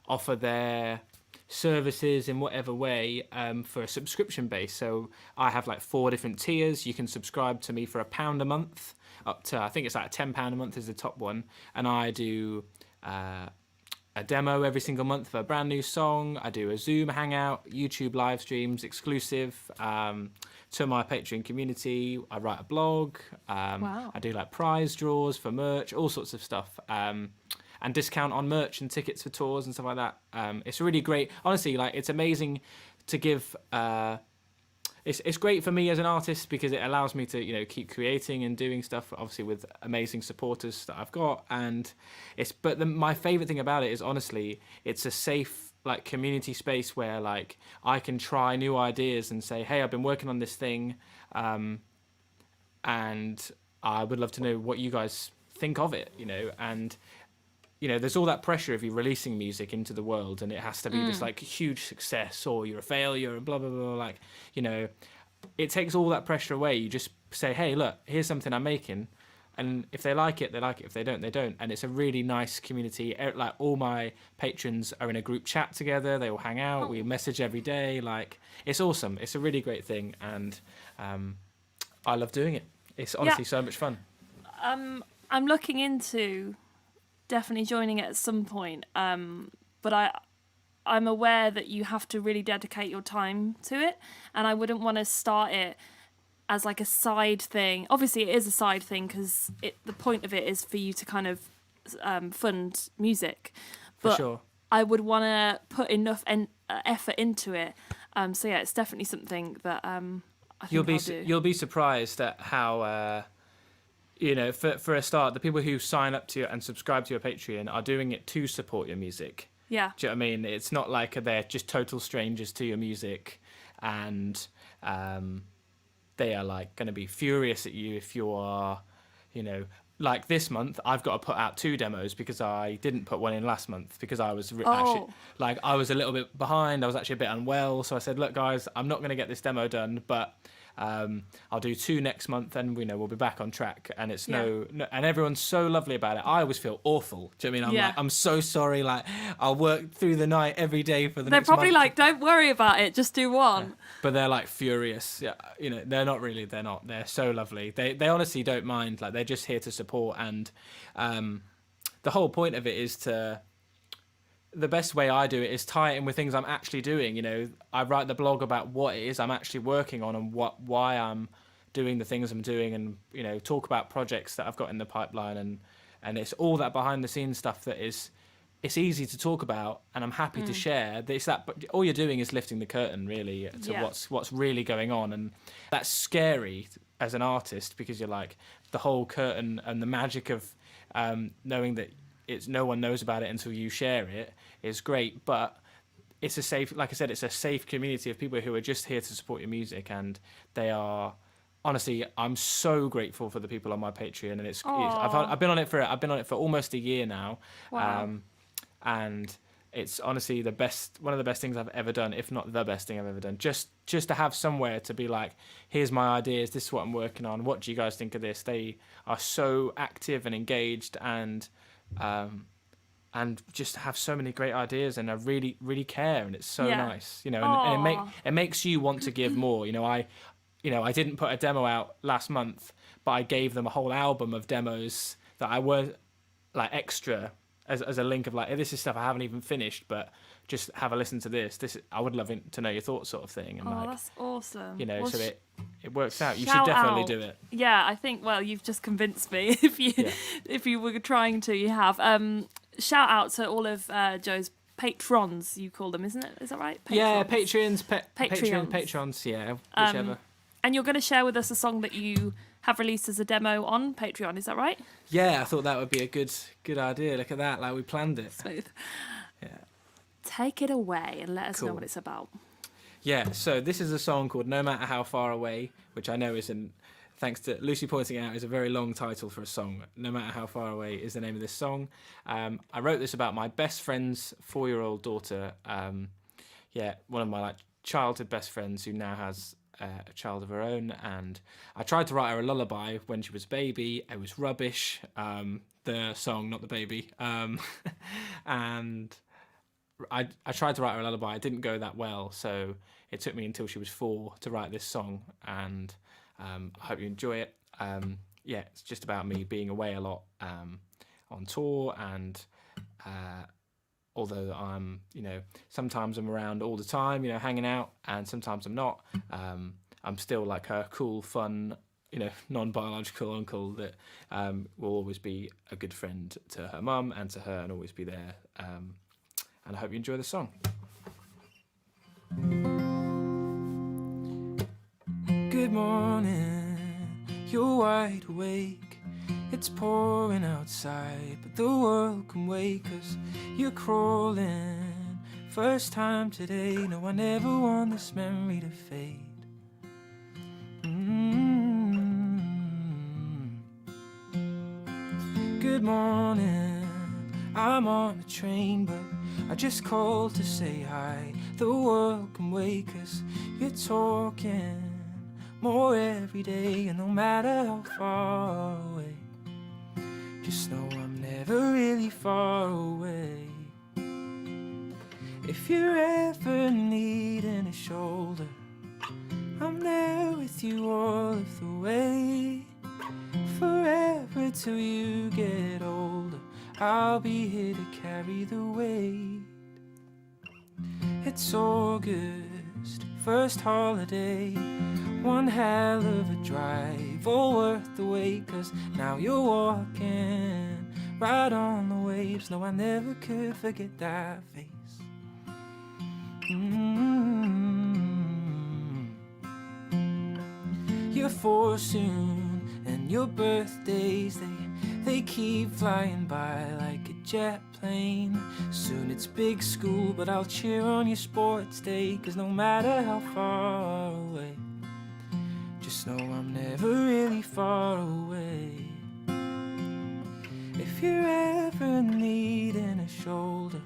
offer their services in whatever way for a subscription base. So I have like 4 different tiers. You can subscribe to me for £1 a month, up to, I think it's like £10 a month is the top one, and I do a demo every single month for a brand new song. I do a Zoom hangout, YouTube live streams exclusive to my Patreon community. I write a blog. Wow. I do like prize draws for merch, all sorts of stuff. And discount on merch and tickets for tours and stuff like that. It's really great. Honestly, like, it's amazing to give. It's great for me as an artist because it allows me to keep creating and doing stuff. Obviously, with amazing supporters that I've got, and my favorite thing about it is, honestly, it's a safe like community space where like I can try new ideas and say, hey, I've been working on this thing, and I would love to know what you guys think of it. And there's all that pressure of you releasing music into the world, and it has to be this like huge success, or you're a failure, and blah blah blah. Like, it takes all that pressure away. You just say, hey, look, here's something I'm making, and if they like it, they like it. If they don't, they don't. And it's a really nice community. Like, all my patrons are in a group chat together. They all hang out. We message every day. Like, it's awesome. It's a really great thing, and I love doing it. It's honestly so much fun. I'm looking into definitely joining it at some point, but I'm aware that you have to really dedicate your time to it, and I wouldn't want to start it as like a side thing. Obviously it is a side thing because the point of it is for you to kind of fund music, but For sure. I would want to put enough effort into it, so yeah, it's definitely something that I think I'll do. You'll be surprised at how for a start, the people who sign up to and subscribe to your Patreon are doing it to support your music. Yeah. Do you know what I mean? It's not like they're just total strangers to your music, and they are like going to be furious at you if you are, like this month I've got to put out 2 demos because I didn't put one in last month because I was actually like I was a little bit behind. I was actually a bit unwell, so I said, look guys, I'm not going to get this demo done, but I'll do 2 next month, and we'll be back on track. And it's no, and everyone's so lovely about it. I always feel awful. Do you know what I mean? I'm like, I'm so sorry. Like, I'll work through the night every day for the next month. They're probably like, don't worry about it, just do one. Yeah. But they're like furious. Yeah, they're not really. They're not. They're so lovely. They honestly don't mind. Like, they're just here to support. And the whole point of it is to. The best way I do it is tie it in with things I'm actually doing. I write the blog about what it is I'm actually working on and why I'm doing the things I'm doing, and talk about projects that I've got in the pipeline, and it's all that behind the scenes stuff that it's easy to talk about, and I'm happy to share. It's that, but all you're doing is lifting the curtain really to what's really going on, and that's scary as an artist because you're like, the whole curtain and the magic of knowing that no one knows about it until you share it is great, but it's a safe, like I said, it's a safe community of people who are just here to support your music, and they are, honestly, I'm so grateful for the people on my Patreon, and I've been on it for almost a year now. Wow. And it's honestly one of the best things I've ever done, if not the best thing I've ever done. Just to have somewhere to be like, here's my ideas, this is what I'm working on, what do you guys think of this? They are so active and engaged, and just have so many great ideas, and I really, really care, and it's so Yeah. nice, you know, and Aw. it makes you want to give more. I didn't put a demo out last month, but I gave them a whole album of demos that I were like extra as a link of like, hey, this is stuff I haven't even finished, but just have a listen to this. I would love to know your thoughts, sort of thing. And Oh, like, that's awesome. so it works out. You should shout definitely out. do it. Yeah, I think. Well, you've just convinced me. Yeah. If you were trying to, you have. Shout out to all of Joe's patrons. You call them, isn't it? Is that right? Yeah, Patrons. patrons. Yeah, whichever. And you're going to share with us a song that you have released as a demo on Patreon. Is that right? Yeah, I thought that would be a good idea. Look at that, like we planned it. Smooth. Yeah. Take it away and let us know Cool. what it's about. Yeah, so this is a song called No Matter How Far Away, which I know thanks to Lucy pointing out, is a very long title for a song. No Matter How Far Away is the name of this song. I wrote this about my best friend's 4-year-old daughter. One of my like childhood best friends who now has a child of her own, and I tried to write her a lullaby when she was a baby. It was rubbish. The song, not the baby. And I tried to write her a lullaby. It didn't go that well, so it took me until she was 4 to write this song, and I hope you enjoy it. It's just about me being away a lot on tour, and although I'm, sometimes I'm around all the time, hanging out, and sometimes I'm not, I'm still like her cool, fun, non-biological uncle that will always be a good friend to her mum and to her, and always be there. And I hope you enjoy the song. Good morning, you're wide awake. It's pouring outside, but the world can wait, 'cause you're crawling. First time today, no, I never want this memory to fade. Good morning, I'm on the train, but I just called to say hi. The world can wait, 'cause you're talking more every day, and no matter how far away, just know I'm never really far away. If you're ever needing a shoulder, I'm there with you all of the way. Forever till you get older, I'll be here to carry the weight. It's August, first holiday, one hell of a drive, all worth the wait, 'cause now you're walking right on the waves. No, I never could forget that face. You're 4 soon, and your birthdays, they keep flying by like a jet plane. Soon it's big school, but I'll cheer on your sports day, 'cause no matter how far away, just know I'm never really far away. If you're ever needing a shoulder,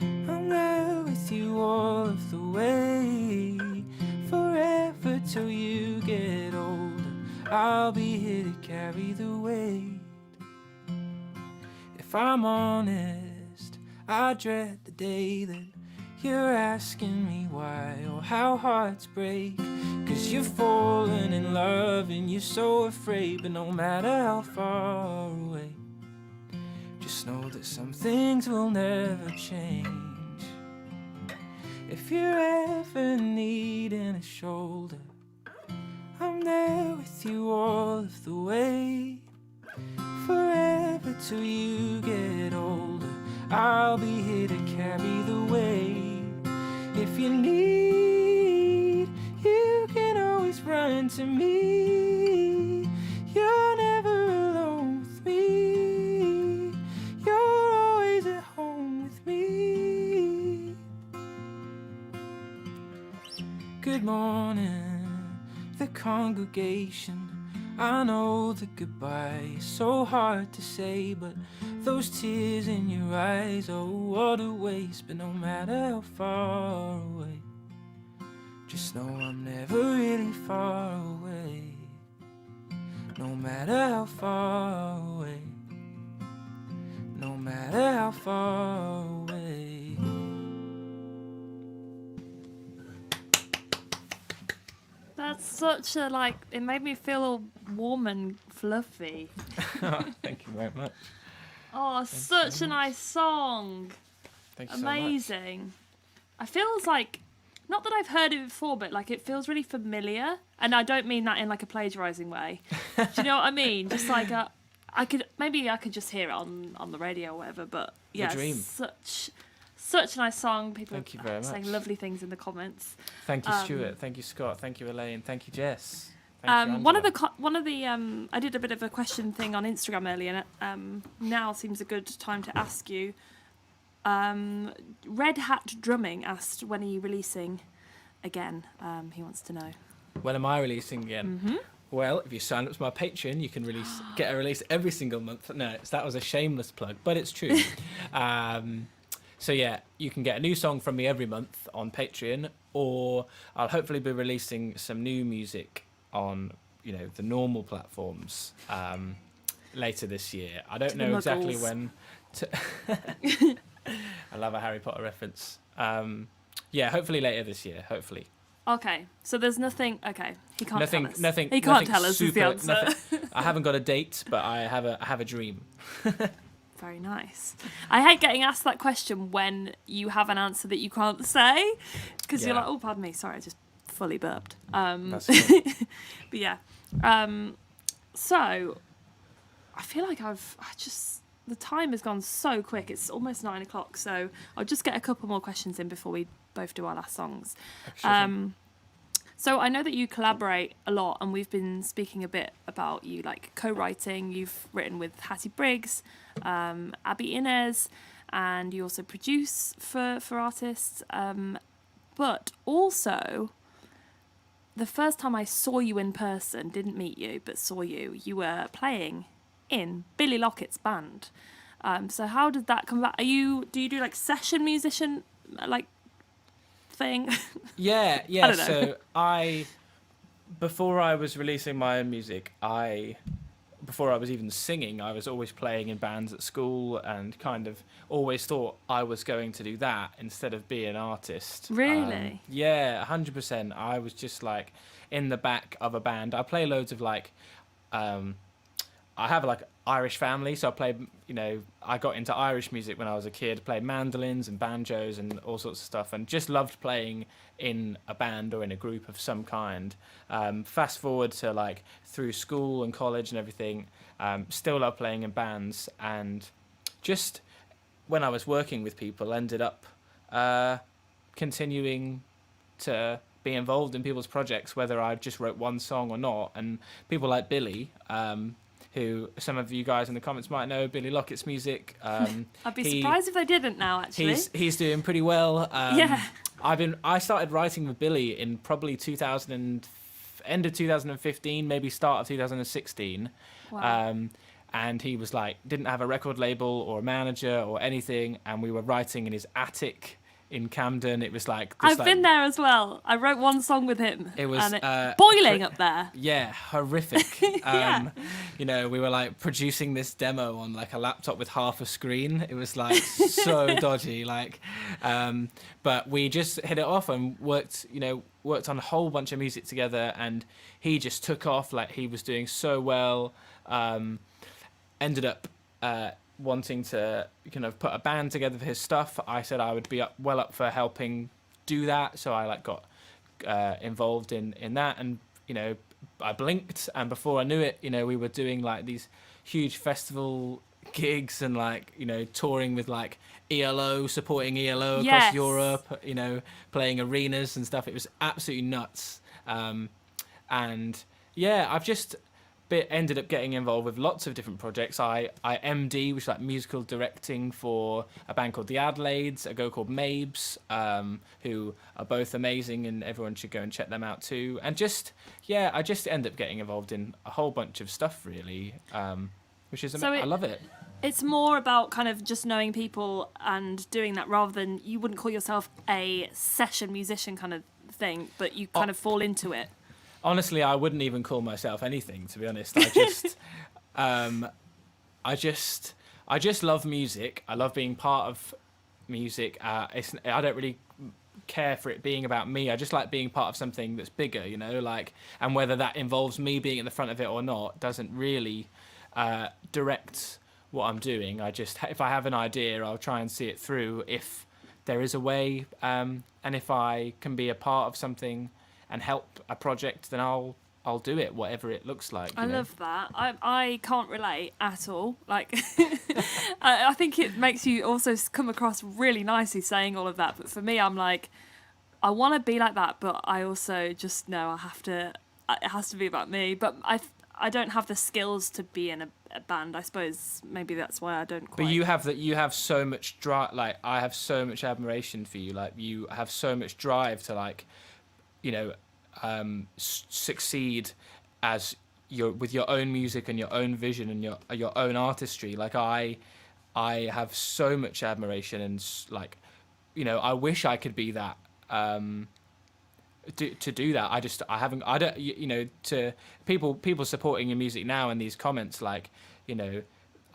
I'm there with you all of the way. Forever till you get older, I'll be here to carry the weight. If I'm honest, I dread the day that you're asking me why, or how hearts break, 'cause you're falling in love and you're so afraid. But no matter how far away, just know that some things will never change. If you're ever needing a shoulder, I'm there with you all of the way. Forever till you get older, I'll be here to carry the weight. If you need, you can always run to me. You're never alone with me. You're always at home with me. Good morning, the congregation. I know that goodbye is so hard to say, but those tears in your eyes, oh, what a waste. But no matter how far away, just know I'm never really far away. No matter how far away, no matter how far away. That's such a, like, it made me feel all warm and fluffy. Thank you very much. Oh, such a nice song. Thank you so much. Amazing. I feels like, not that I've heard it before, but like it feels really familiar. And I don't mean that in like a plagiarizing way. Do you know what I mean? Just like I could just hear it on the radio or whatever. But yeah, dream. such a nice song. People Thank you very much. saying lovely things in the comments. Thank you, Stuart. Thank you, Scott. Thank you, Elaine. Thank you, Jess. Thank you, One Angela. of the I did a bit of a question thing on Instagram earlier, and now seems a good time to ask you. Red Hat Drumming asked, when are you releasing again? He wants to know. When am I releasing again? Mm-hmm. Well, if you sign up to my Patreon, you can get a release every single month. No, that was a shameless plug, but it's true. So yeah, you can get a new song from me every month on Patreon, or I'll hopefully be releasing some new music on, the normal platforms later this year. I don't know exactly when. I love a Harry Potter reference. Yeah, hopefully later this year. Hopefully. Okay, so there's nothing. Okay, he can't tell us. Nothing. He can't tell us. Is the answer. I haven't got a date, but I have a dream. Very nice. I hate getting asked that question when you have an answer that you can't say, because you're like, oh, pardon me, sorry, I just fully burped. That's cool. But yeah. So I feel like the time has gone so quick. It's almost 9 o'clock, so I'll just get a couple more questions in before we both do our last songs. So I know that you collaborate a lot, and we've been speaking a bit about you like co-writing. You've written with Hattie Briggs, Abby Inez, and you also produce for artists. But also, the first time I saw you in person, didn't meet you, but saw you, you were playing in Billy Lockett's band. So how did that come about? Do you do like session musician like thing? Yeah. I don't know. So before I was releasing my own music, before I was even singing, I was always playing in bands at school, and kind of always thought I was going to do that instead of be an artist. Really? Yeah, 100%. I was just like in the back of a band. I play loads of like, I have like Irish family, so I played, I got into Irish music when I was a kid, played mandolins and banjos and all sorts of stuff, and just loved playing in a band or in a group of some kind. Fast forward to like through school and college and everything, still love playing in bands, and just when I was working with people, ended up continuing to be involved in people's projects, whether I just wrote one song or not. And people like Billy, who some of you guys in the comments might know, Billy Lockett's music. I'd be surprised if they didn't now, actually. He's doing pretty well. Yeah. I started writing with Billy in probably end of 2015, maybe start of 2016. Wow. And he was like, didn't have a record label or a manager or anything, and we were writing in his attic in Camden. It was like I've been there as well. I wrote one song with him. It was boiling up there. Yeah, horrific. Yeah. We were like producing this demo on like a laptop with half a screen. It was like so dodgy, but we just hit it off and worked on a whole bunch of music together, and he just took off. Like, he was doing so well. Ended up wanting to put a band together for his stuff. I said I would be up for helping do that, so I got involved in that, and I blinked, and before I knew it, we were doing like these huge festival gigs and touring with like ELO, supporting ELO across Yes. Europe, playing arenas and stuff. It was absolutely nuts. And yeah, I've just ended up getting involved with lots of different projects. I MD, which is like musical directing for a band called the Adelaides, a girl called Mabes, who are both amazing, and everyone should go and check them out too. And I just end up getting involved in a whole bunch of stuff really, which is I love it. It's more about kind of just knowing people and doing that, rather than, you wouldn't call yourself a session musician kind of thing, but you kind of fall into it. Honestly, I wouldn't even call myself anything, to be honest. I just love music. I love being part of music. I don't really care for it being about me. I just like being part of something that's bigger, and whether that involves me being at the front of it or not doesn't really direct what I'm doing. If I have an idea, I'll try and see it through if there is a way, and if I can be a part of something and help a project, then I'll do it, whatever it looks like. I love that. I can't relate at all. Like, I think it makes you also come across really nicely saying all of that. But for me, I'm like, I want to be like that, but I also just know I have to. It has to be about me. But I don't have the skills to be in a band. I suppose maybe that's why I don't quite. But you have so much drive. Like, I have so much admiration for you. Like, you have so much drive to, like, succeed as with your own music and your own vision and your own artistry. Like, I have so much admiration, and like, I wish I could be that. To do that, I don't, to people supporting your music now in these comments, like,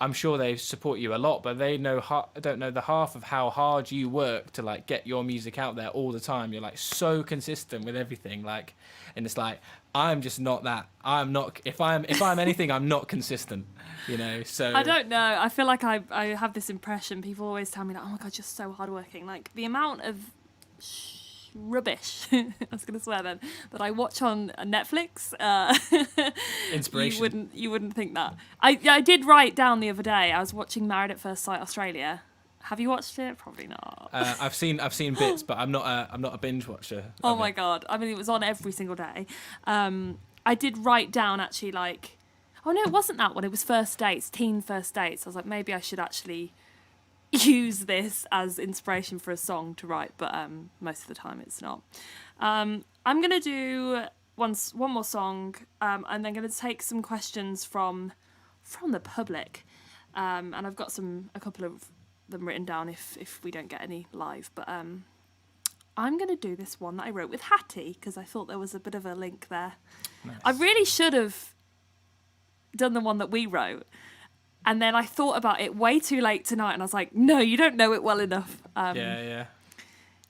I'm sure they support you a lot, but they don't know the half of how hard you work to, like, get your music out there all the time. You're, like, so consistent with everything, like, and it's like, I'm just not that. I'm not. If I'm anything, I'm not consistent. So I don't know. I feel like I have this impression. People always tell me, like, oh my God, you're so hardworking. Like, the amount of rubbish, I was going to swear then, that I watch on Netflix. Inspiration. You wouldn't think that. I did write down the other day, I was watching Married at First Sight Australia. Have you watched it? Probably not. I've seen bits, but I'm not a binge watcher. Oh my God. I mean, it was on every single day. I did write down, actually, like, oh no, it wasn't that one. It was teen first dates. I was like, maybe I should actually use this as inspiration for a song to write, but most of the time it's not. I'm going to do one more song, and then going to take some questions from the public, and I've got a couple of them written down if we don't get any live, but I'm going to do this one that I wrote with Hattie, because I thought there was a bit of a link there. Nice. I really should have done the one that we wrote, and then I thought about it way too late tonight, and I was like, no, you don't know it well enough. Yeah.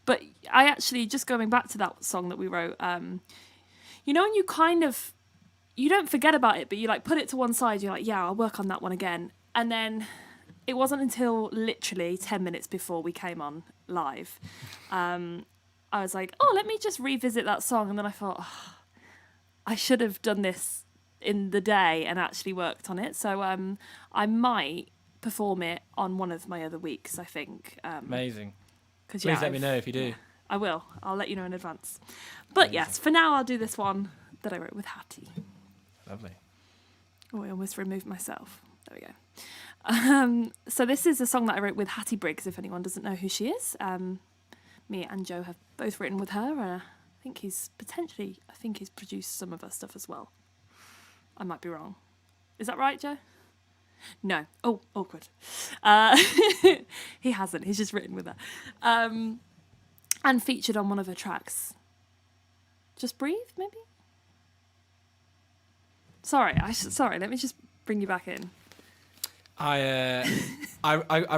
But I actually, just going back to that song that we wrote, and you kind of, you don't forget about it, but you, like, put it to one side, you're like, yeah, I'll work on that one again. And then it wasn't until literally 10 minutes before we came on live, I was like, oh, let me just revisit that song. And then I thought, oh, I should have done this in the day and actually worked on it. So I might perform it on one of my other weeks, I think. Amazing. Please let me know if you do. Yeah, I will. I'll let you know in advance. But amazing. Yes, for now I'll do this one that I wrote with Hattie. Lovely. Oh, I almost removed myself. There we go. So this is a song that I wrote with Hattie Briggs, if anyone doesn't know who she is. Me and Joe have both written with her. I think he's produced some of her stuff as well. I might be wrong. Is that right, Joe? No. Oh, awkward. He hasn't. He's just written with her. And featured on one of her tracks. Just Breathe, maybe? Sorry, let me just bring you back in. I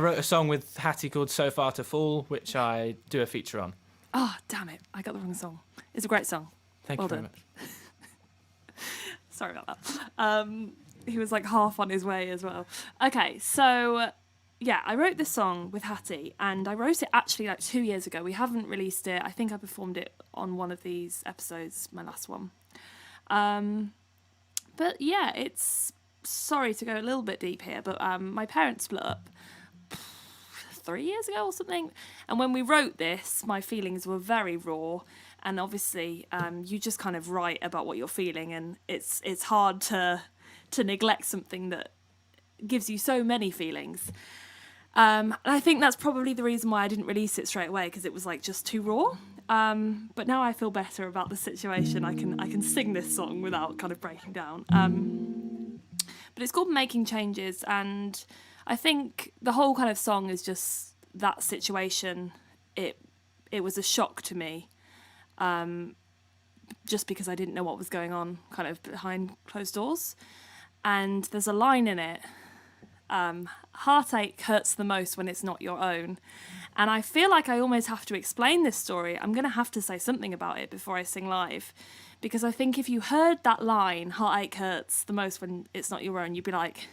wrote a song with Hattie called So Far to Fall, which I do a feature on. Oh, damn it. I got the wrong song. It's a great song. Thank you very much. Sorry about that. He was like half on his way as well. Okay, so yeah, I wrote this song with Hattie, and I wrote it actually like 2 years ago. We haven't released it. I think I performed it on one of these episodes, my last one. But yeah, it's, sorry to go a little bit deep here, but my parents split up 3 years ago or something. And when we wrote this, my feelings were very raw. And obviously, you just kind of write about what you're feeling, and it's hard to to neglect something that gives you so many feelings. And I think that's probably the reason why I didn't release it straight away, because it was like just too raw. But now I feel better about the situation. I can sing this song without kind of breaking down. But it's called Making Changes, and I think the whole kind of song is just that situation. It was a shock to me, just because I didn't know what was going on kind of behind closed doors. And there's a line in it, heartache hurts the most when it's not your own. And I feel like I almost have to explain this story. I'm going to have to say something about it before I sing live, because I think if you heard that line, heartache hurts the most when it's not your own, you'd be like,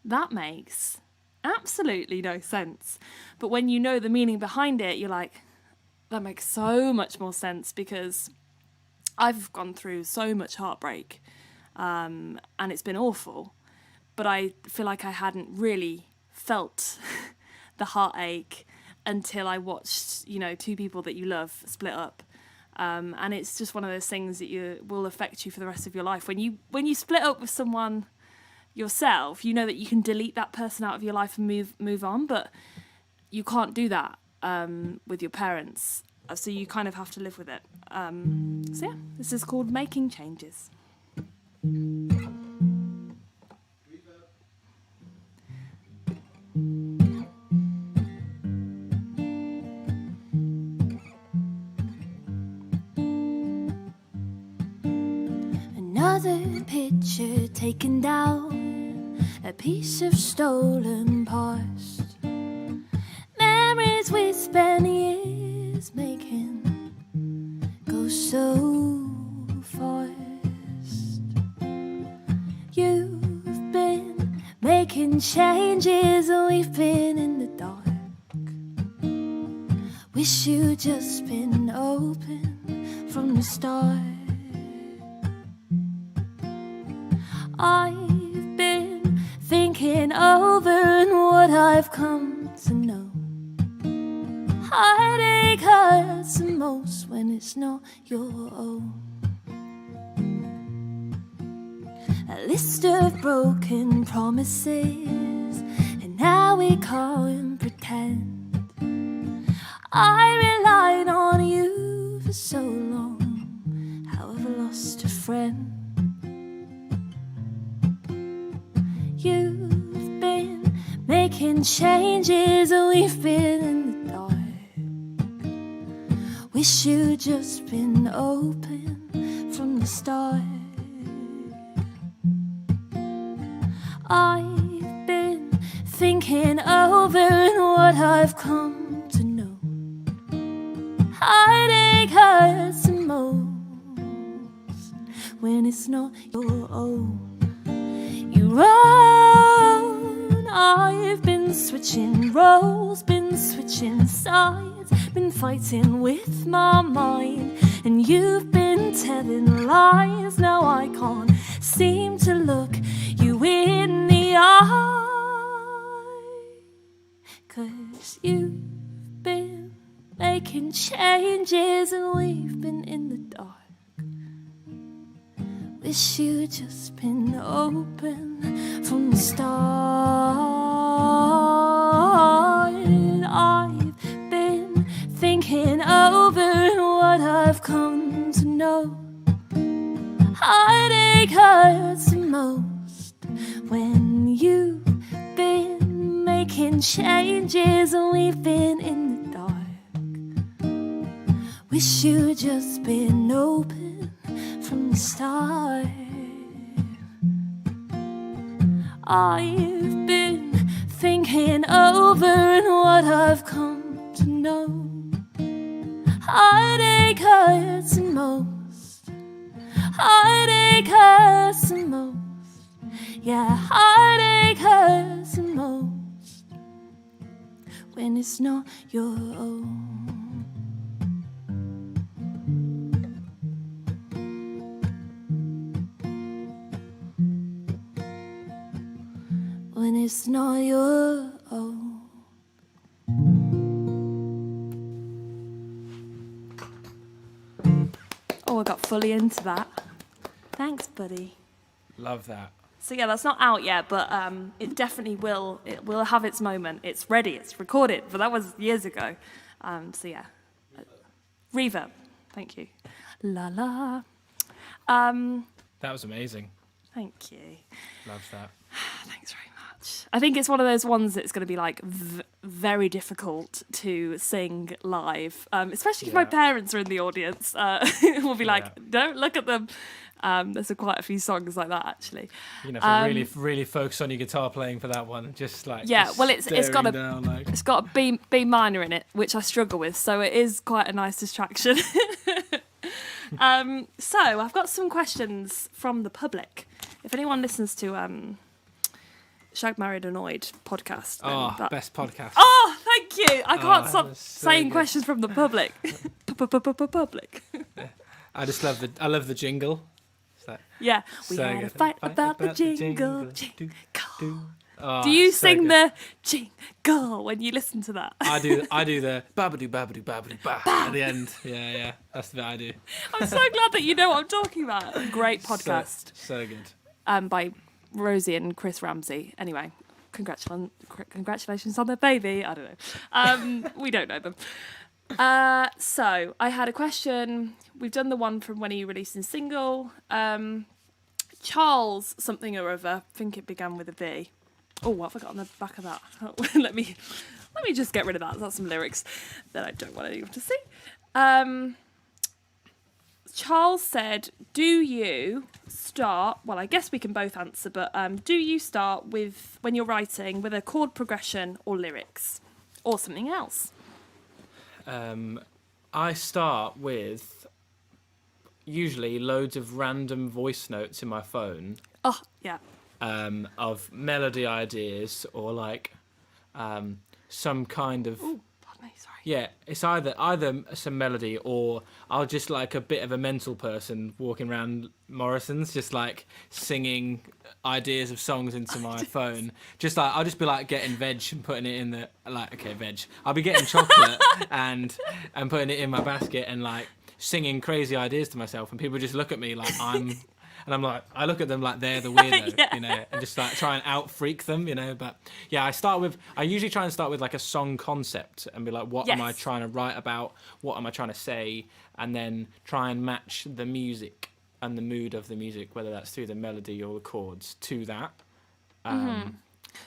that makes absolutely no sense. But when you know the meaning behind it, you're like, that makes so much more sense, because I've gone through so much heartbreak, and it's been awful. But I feel like I hadn't really felt the heartache until I watched, two people that you love split up. And it's just one of those things that will affect you for the rest of your life. When you split up with someone yourself, you know that you can delete that person out of your life and move on, but you can't do that with your parents. So you kind of have to live with it. So yeah, this is called Making Changes. Another picture taken down, a piece of stolen past, memories we spent years making go so fast. You've been making changes and we've been in the dark. Wish you'd just been open from the start. I've been thinking over and what I've come to know. Heartache hurts the most when it's not your own. A list of broken promises, and now we can't pretend. I relied on you for so long, how have I lost a friend? You've been making changes and we've been in the dark. Wish you'd just been open from the start. I've been thinking over and what I've come to know. Heartache hurts the most when it's not your own. Your own. I've been switching roles, been switching sides, been fighting with my mind, and you've been telling lies. Now I can't seem to look you in the eye, 'cause you've been making changes and we've been in the dark. Wish you'd just been open from the start. I've been thinking over what I've come to know. Heartache hurts the most when you've been making changes and we've been in the dark. Wish you'd just been open from the start. I've been thinking over and what I've come to know. Heartache hurts the most. Heartache hurts the most. Yeah, heartache hurts the most when it's not your own. When it's not your own. Oh, I got fully into that. Thanks, buddy. Love that. So yeah, that's not out yet, but it definitely will. It will have its moment. It's ready. It's recorded, but that was years ago. So yeah, reverb. Thank you. La la. That was amazing. Thank you. Love that. Thanks very much. I think it's one of those ones that's going to be like very difficult to sing live, especially if my Yeah. parents are in the audience. We'll be like, Yeah. don't look at them. There's quite a few songs like that actually. You know, have to really focus on your guitar playing for that one. Just like Yeah, just well, it's got staring a down, like... it's got a B minor in it, which I struggle with, so it is quite a nice distraction. So I've got some questions from the public. If anyone listens to Shag Married Annoyed podcast, then best podcast. Oh, thank you. I can't that stop was so saying good. questions from the public. Public. I love the jingle. It's like, Yeah, we so had a good. fight about the jingle. Do. Jingle. Oh, Do you so sing good. the jingle when you listen to that? I do the babadoo babadoo babadoo ba at the end. Yeah. That's the bit I do. I'm so glad that you know what I'm talking about. Great podcast. So good. By Rosie and Chris Ramsey. Anyway, congratulations on their baby. I don't know. We don't know them. So I had a question. We've done the one from when he released his single. Charles something or other. I think it began with a V. Oh, what have I got on the back of that? Let me just get rid of that. That's some lyrics that I don't want anyone to see. Charles said, do you start, well, I guess we can both answer, but do you start with, when you're writing, with a chord progression or lyrics or something else? I start with usually loads of random voice notes in my phone Oh, yeah. of melody ideas or like some kind of... Ooh, pardon me, sorry. Yeah, it's either some melody or I'll just like a bit of a mental person walking around Morrison's, just like singing ideas of songs into my phone. Just like I'll just be like getting veg and putting it in the veg. I'll be getting chocolate and putting it in my basket and like singing crazy ideas to myself, and people just look at me like and I'm like, I look at them like they're the weirdo, Yeah. you know, and just like try and out freak them, you know. But yeah, I usually try and start with like a song concept and be like, what am I Yes. trying to write about? What am I trying to say? And then try and match the music and the mood of the music, whether that's through the melody or the chords, to that.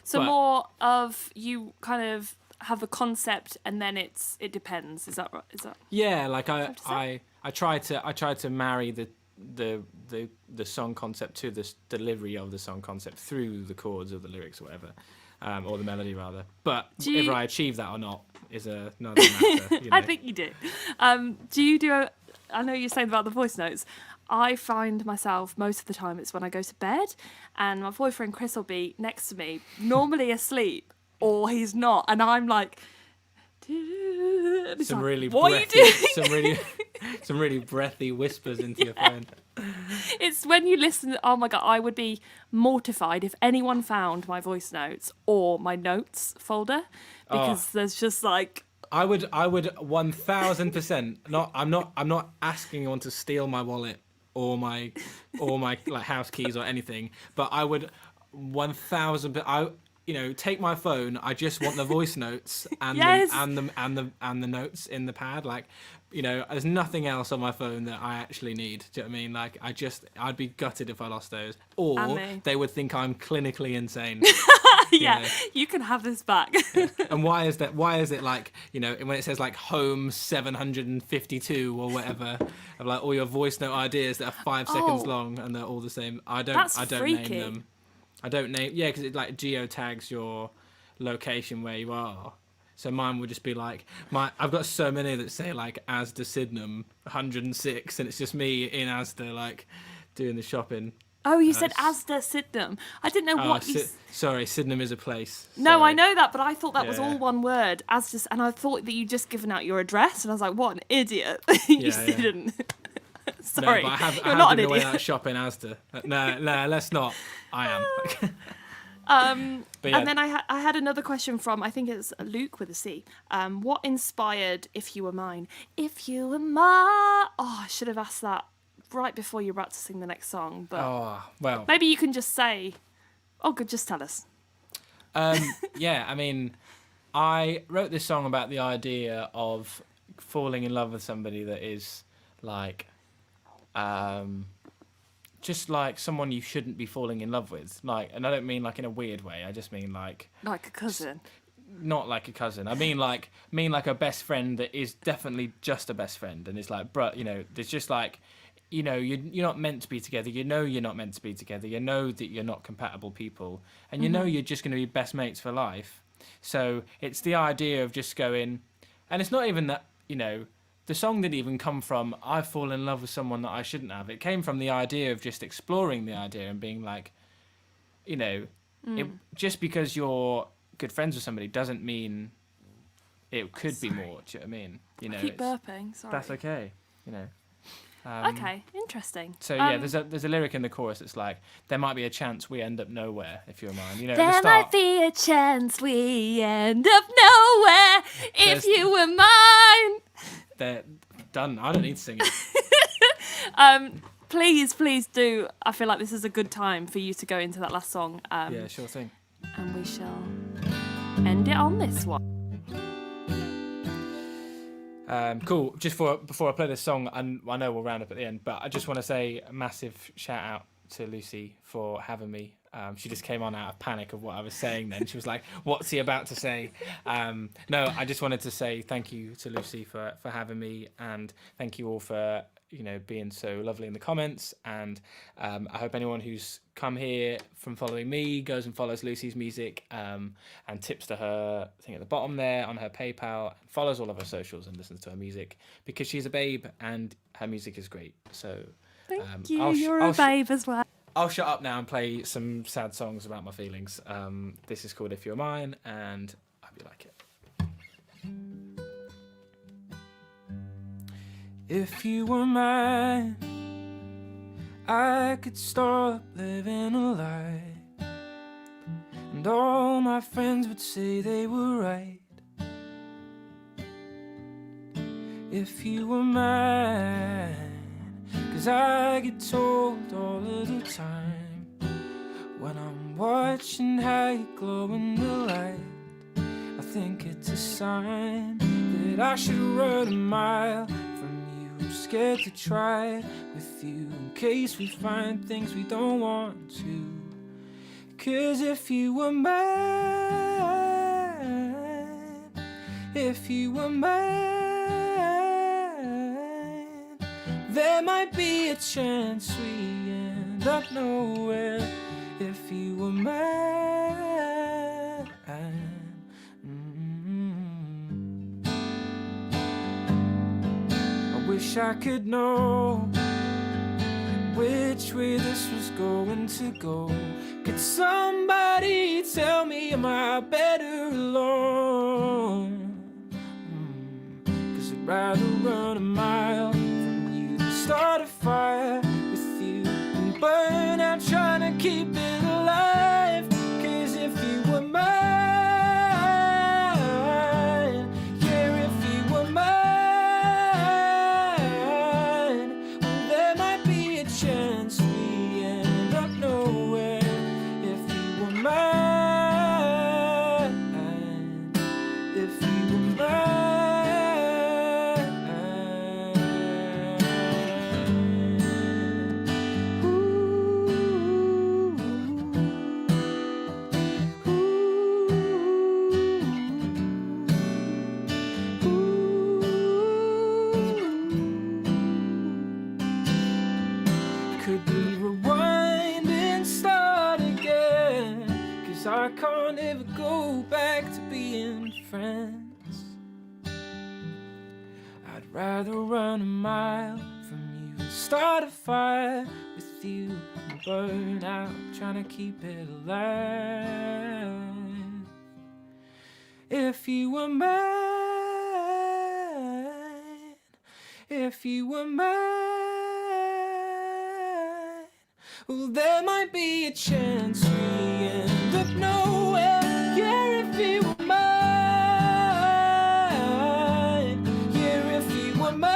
So but- more of you kind of have a concept and then it depends. Is that right? Is that... Yeah, like to say? I try to marry the song concept to the delivery of the song concept through the chords or the lyrics or whatever, or the melody rather. But whether I achieve that or not is another matter. You know? I think you do. Do you do I know you're saying about the voice notes. I find myself most of the time it's when I go to bed and my boyfriend Chris will be next to me, normally asleep or he's not, and I'm like, and he's some like, really what breathy, are you doing? some really breathy whispers into your phone. It's when you listen. Oh my god, I would be mortified if anyone found my voice notes or my notes folder because there's just like. I would 1000%. I'm not asking anyone to steal my wallet or my like house keys or anything, but I would 1000%. Take my phone. I just want the voice notes and Yes. the notes in the pad. Like, there's nothing else on my phone that I actually need. Do you know what I mean? Like, I'd be gutted if I lost those, or And me. they would think I'm clinically insane. Yeah, know. you can have this back. And why is that? Why is it like, when it says like home 752 or whatever, of like all your voice note ideas that are 5 seconds long and they're all the same? I don't freaky. name them. I don't name, because it like geotags your location where you are. So mine would just be like, I've got so many that say like Asda Sydenham 106, and it's just me in Asda like doing the shopping. Oh, you said Asda Sydenham. I didn't know what you. Sorry, Sydenham is a place. No, Sorry. I know that, but I thought that was Yeah. all one word. And I thought that you'd just given out your address, and I was like, what an idiot! You Yeah. didn't. Sorry, No, but I have you're not an been away idiot. out shopping Asda. No, let's not. I am. But yeah, And then I had another question from, I think it's Luke with a C. What inspired If You Were Mine? If You Were Mine. Oh, I should have asked that right before you're about to sing the next song, but Oh, well. maybe you can just say, oh, good, just tell us. Yeah, I mean, I wrote this song about the idea of falling in love with somebody that is like, just like someone you shouldn't be falling in love with. Like, and I don't mean like in a weird way. I just mean like A cousin. not like a cousin. I mean like a best friend that is definitely just a best friend, and it's like, bruh, there's just like, you're not meant to be together. You're not meant to be together. You know that you're not compatible people, and you're just going to be best mates for life. So it's the idea of just going, and it's not even that, the song didn't even come from, I fall in love with someone that I shouldn't have. It came from the idea of just exploring the idea and being like, just because you're good friends with somebody doesn't mean it could be more. Do you know what I mean? I keep burping, sorry. That's okay, Okay, interesting. So yeah, there's a lyric in the chorus that's like, there might be a chance we end up nowhere if you're mine. At the There start, might be a chance we end up nowhere if you were mine. they're done. I don't need to sing it. Please do. I feel like this is a good time for you to go into that last song. Yeah, sure thing. And we shall end it on this one. Cool. Just before I play this song, and I know we'll round up at the end, but I just want to say a massive shout out to Lucy for having me. She just came on out of panic of what I was saying then. She was like, what's he about to say? No, I just wanted to say thank you to Lucy for having me, and thank you all for being so lovely in the comments, and I hope anyone who's come here from following me goes and follows Lucy's music, and tips to her thing at the bottom there on her PayPal, follows all of her socials and listens to her music, because she's a babe and her music is great. So Thank you. You're a babe as well. I'll shut up now and play some sad songs about my feelings. This is called If You're Mine, and I hope you like it. If you were mine, I could stop living a lie, and all my friends would say they were right. If you were mine, 'cause I get told all of the time when I'm watching how you glow in the light, I think it's a sign that I should run a mile from you. I'm scared to try with you in case we find things we don't want to. 'Cause if you were mine, if you were mine, there might be a chance we end up nowhere if you were mine. I wish I could know which way this was going to go. Could somebody tell me, am I better alone? 'Cause I'd rather run a mile start a fire with you and burn out trying to keep it alive. 'Cause if you were mine, yeah, if you were mine, well, there might be a chance we end up nowhere if you were mine, if you were mine. I can't ever go back to being friends. I'd rather run a mile from you and start a fire with you and burn out trying to keep it alive. If you were mine, if you were mine, well, there might be a chance we end up nowhere. Yeah, if you were mine, yeah, if you were mine,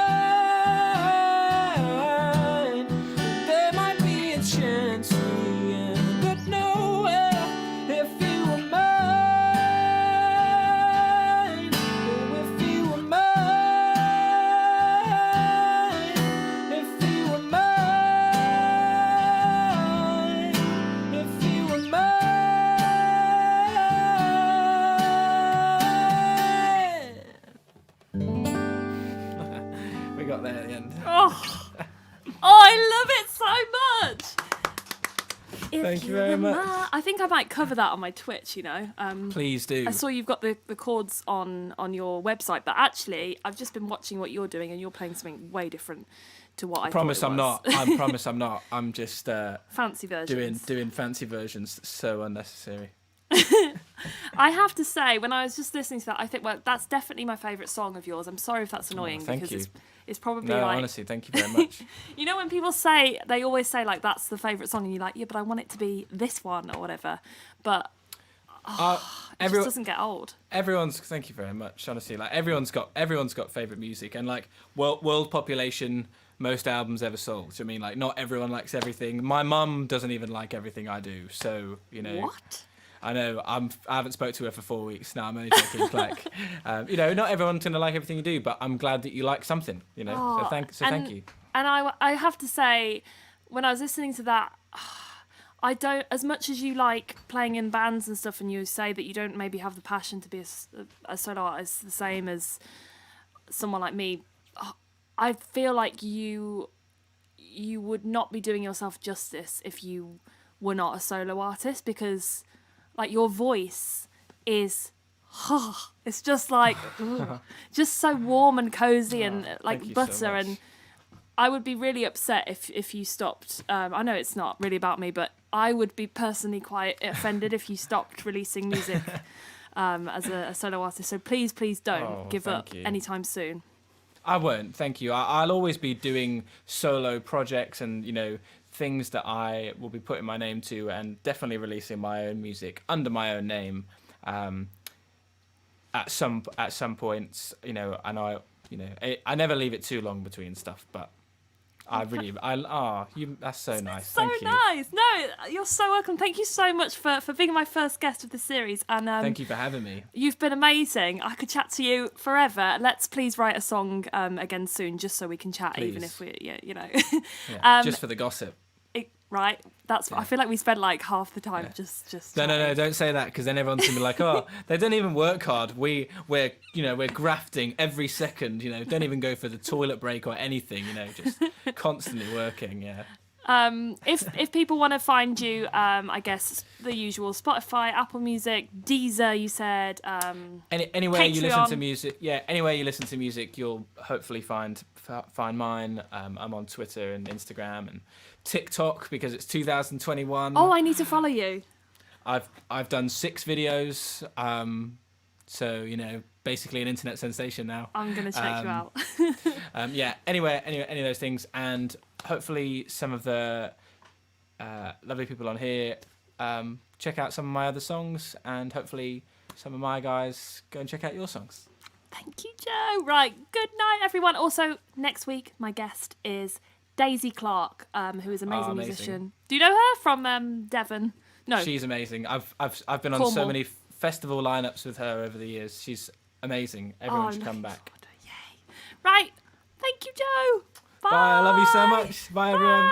I love it so much. Thank you very much. I think I might cover that on my Twitch, Please do. I saw you've got the chords on your website, but actually I've just been watching what you're doing and you're playing something way different to what I promise thought it I'm was. not. I promise I'm not. I'm just Fancy versions. doing fancy versions. So unnecessary. I have to say, when I was just listening to that, I think, well, that's definitely my favourite song of yours. I'm sorry if that's annoying thank because you. it's probably No, like... honestly, thank you very much. You know when people say, they always say like that's the favourite song and you're like, yeah, but I want it to be this one or whatever. But it just doesn't get old. Thank you very much. Honestly, like everyone's got favourite music, and like world population, most albums ever sold. So, I mean, like not everyone likes everything. My mum doesn't even like everything I do. So, What? I know I haven't spoke to her for 4 weeks now. I'm only joking. Like, not everyone's gonna like everything you do, but I'm glad that you like something. So thank you. And I have to say, when I was listening to that, I don't, as much as you like playing in bands and stuff, and you say that you don't maybe have the passion to be a solo artist the same as someone like me, I feel like you would not be doing yourself justice if you were not a solo artist, because like your voice is it's just like just so warm and cozy and like butter. So and I would be really upset if you stopped. I know it's not really about me, but I would be personally quite offended if you stopped releasing music as a solo artist. So please don't give up anytime soon. I won't, thank you. I'll always be doing solo projects and, things that I will be putting my name to, and definitely releasing my own music under my own name at some points, and I never leave it too long between stuff, but that's so nice. So Thank you. nice. No, you're so welcome. Thank you so much for being my first guest of the series. And thank you for having me. You've been amazing. I could chat to you forever. Let's please write a song again soon, just so we can chat, Please. even if we, Yeah, just for the gossip. Right. That's. I feel like we spent like half the time just. No, don't say that, because then everyone's gonna be like, oh, they don't even work hard. We're grafting every second. Don't even go for the toilet break or anything. Just constantly working. Yeah. If people want to find you, I guess the usual: Spotify, Apple Music, Deezer. You said. Anywhere you listen Patreon. to music, anywhere you listen to music, you'll hopefully find mine. I'm on Twitter and Instagram and TikTok, because it's 2021. Oh, I need to follow you. I've done 6 videos. So basically an internet sensation now. I'm gonna check you out. Anywhere, any of those things, and hopefully some of the lovely people on here check out some of my other songs, and hopefully some of my guys go and check out your songs. Thank you, Joe. Right, good night, everyone. Also, next week my guest is Daisy Clark, who is an amazing musician. Do you know her from Devon? No, she's amazing. I've been on Cornwall. so many festival lineups with her over the years. She's amazing. Everyone should come back. Yay! Right, thank you, Joe. Bye. Bye. I love you so much. Bye, everyone.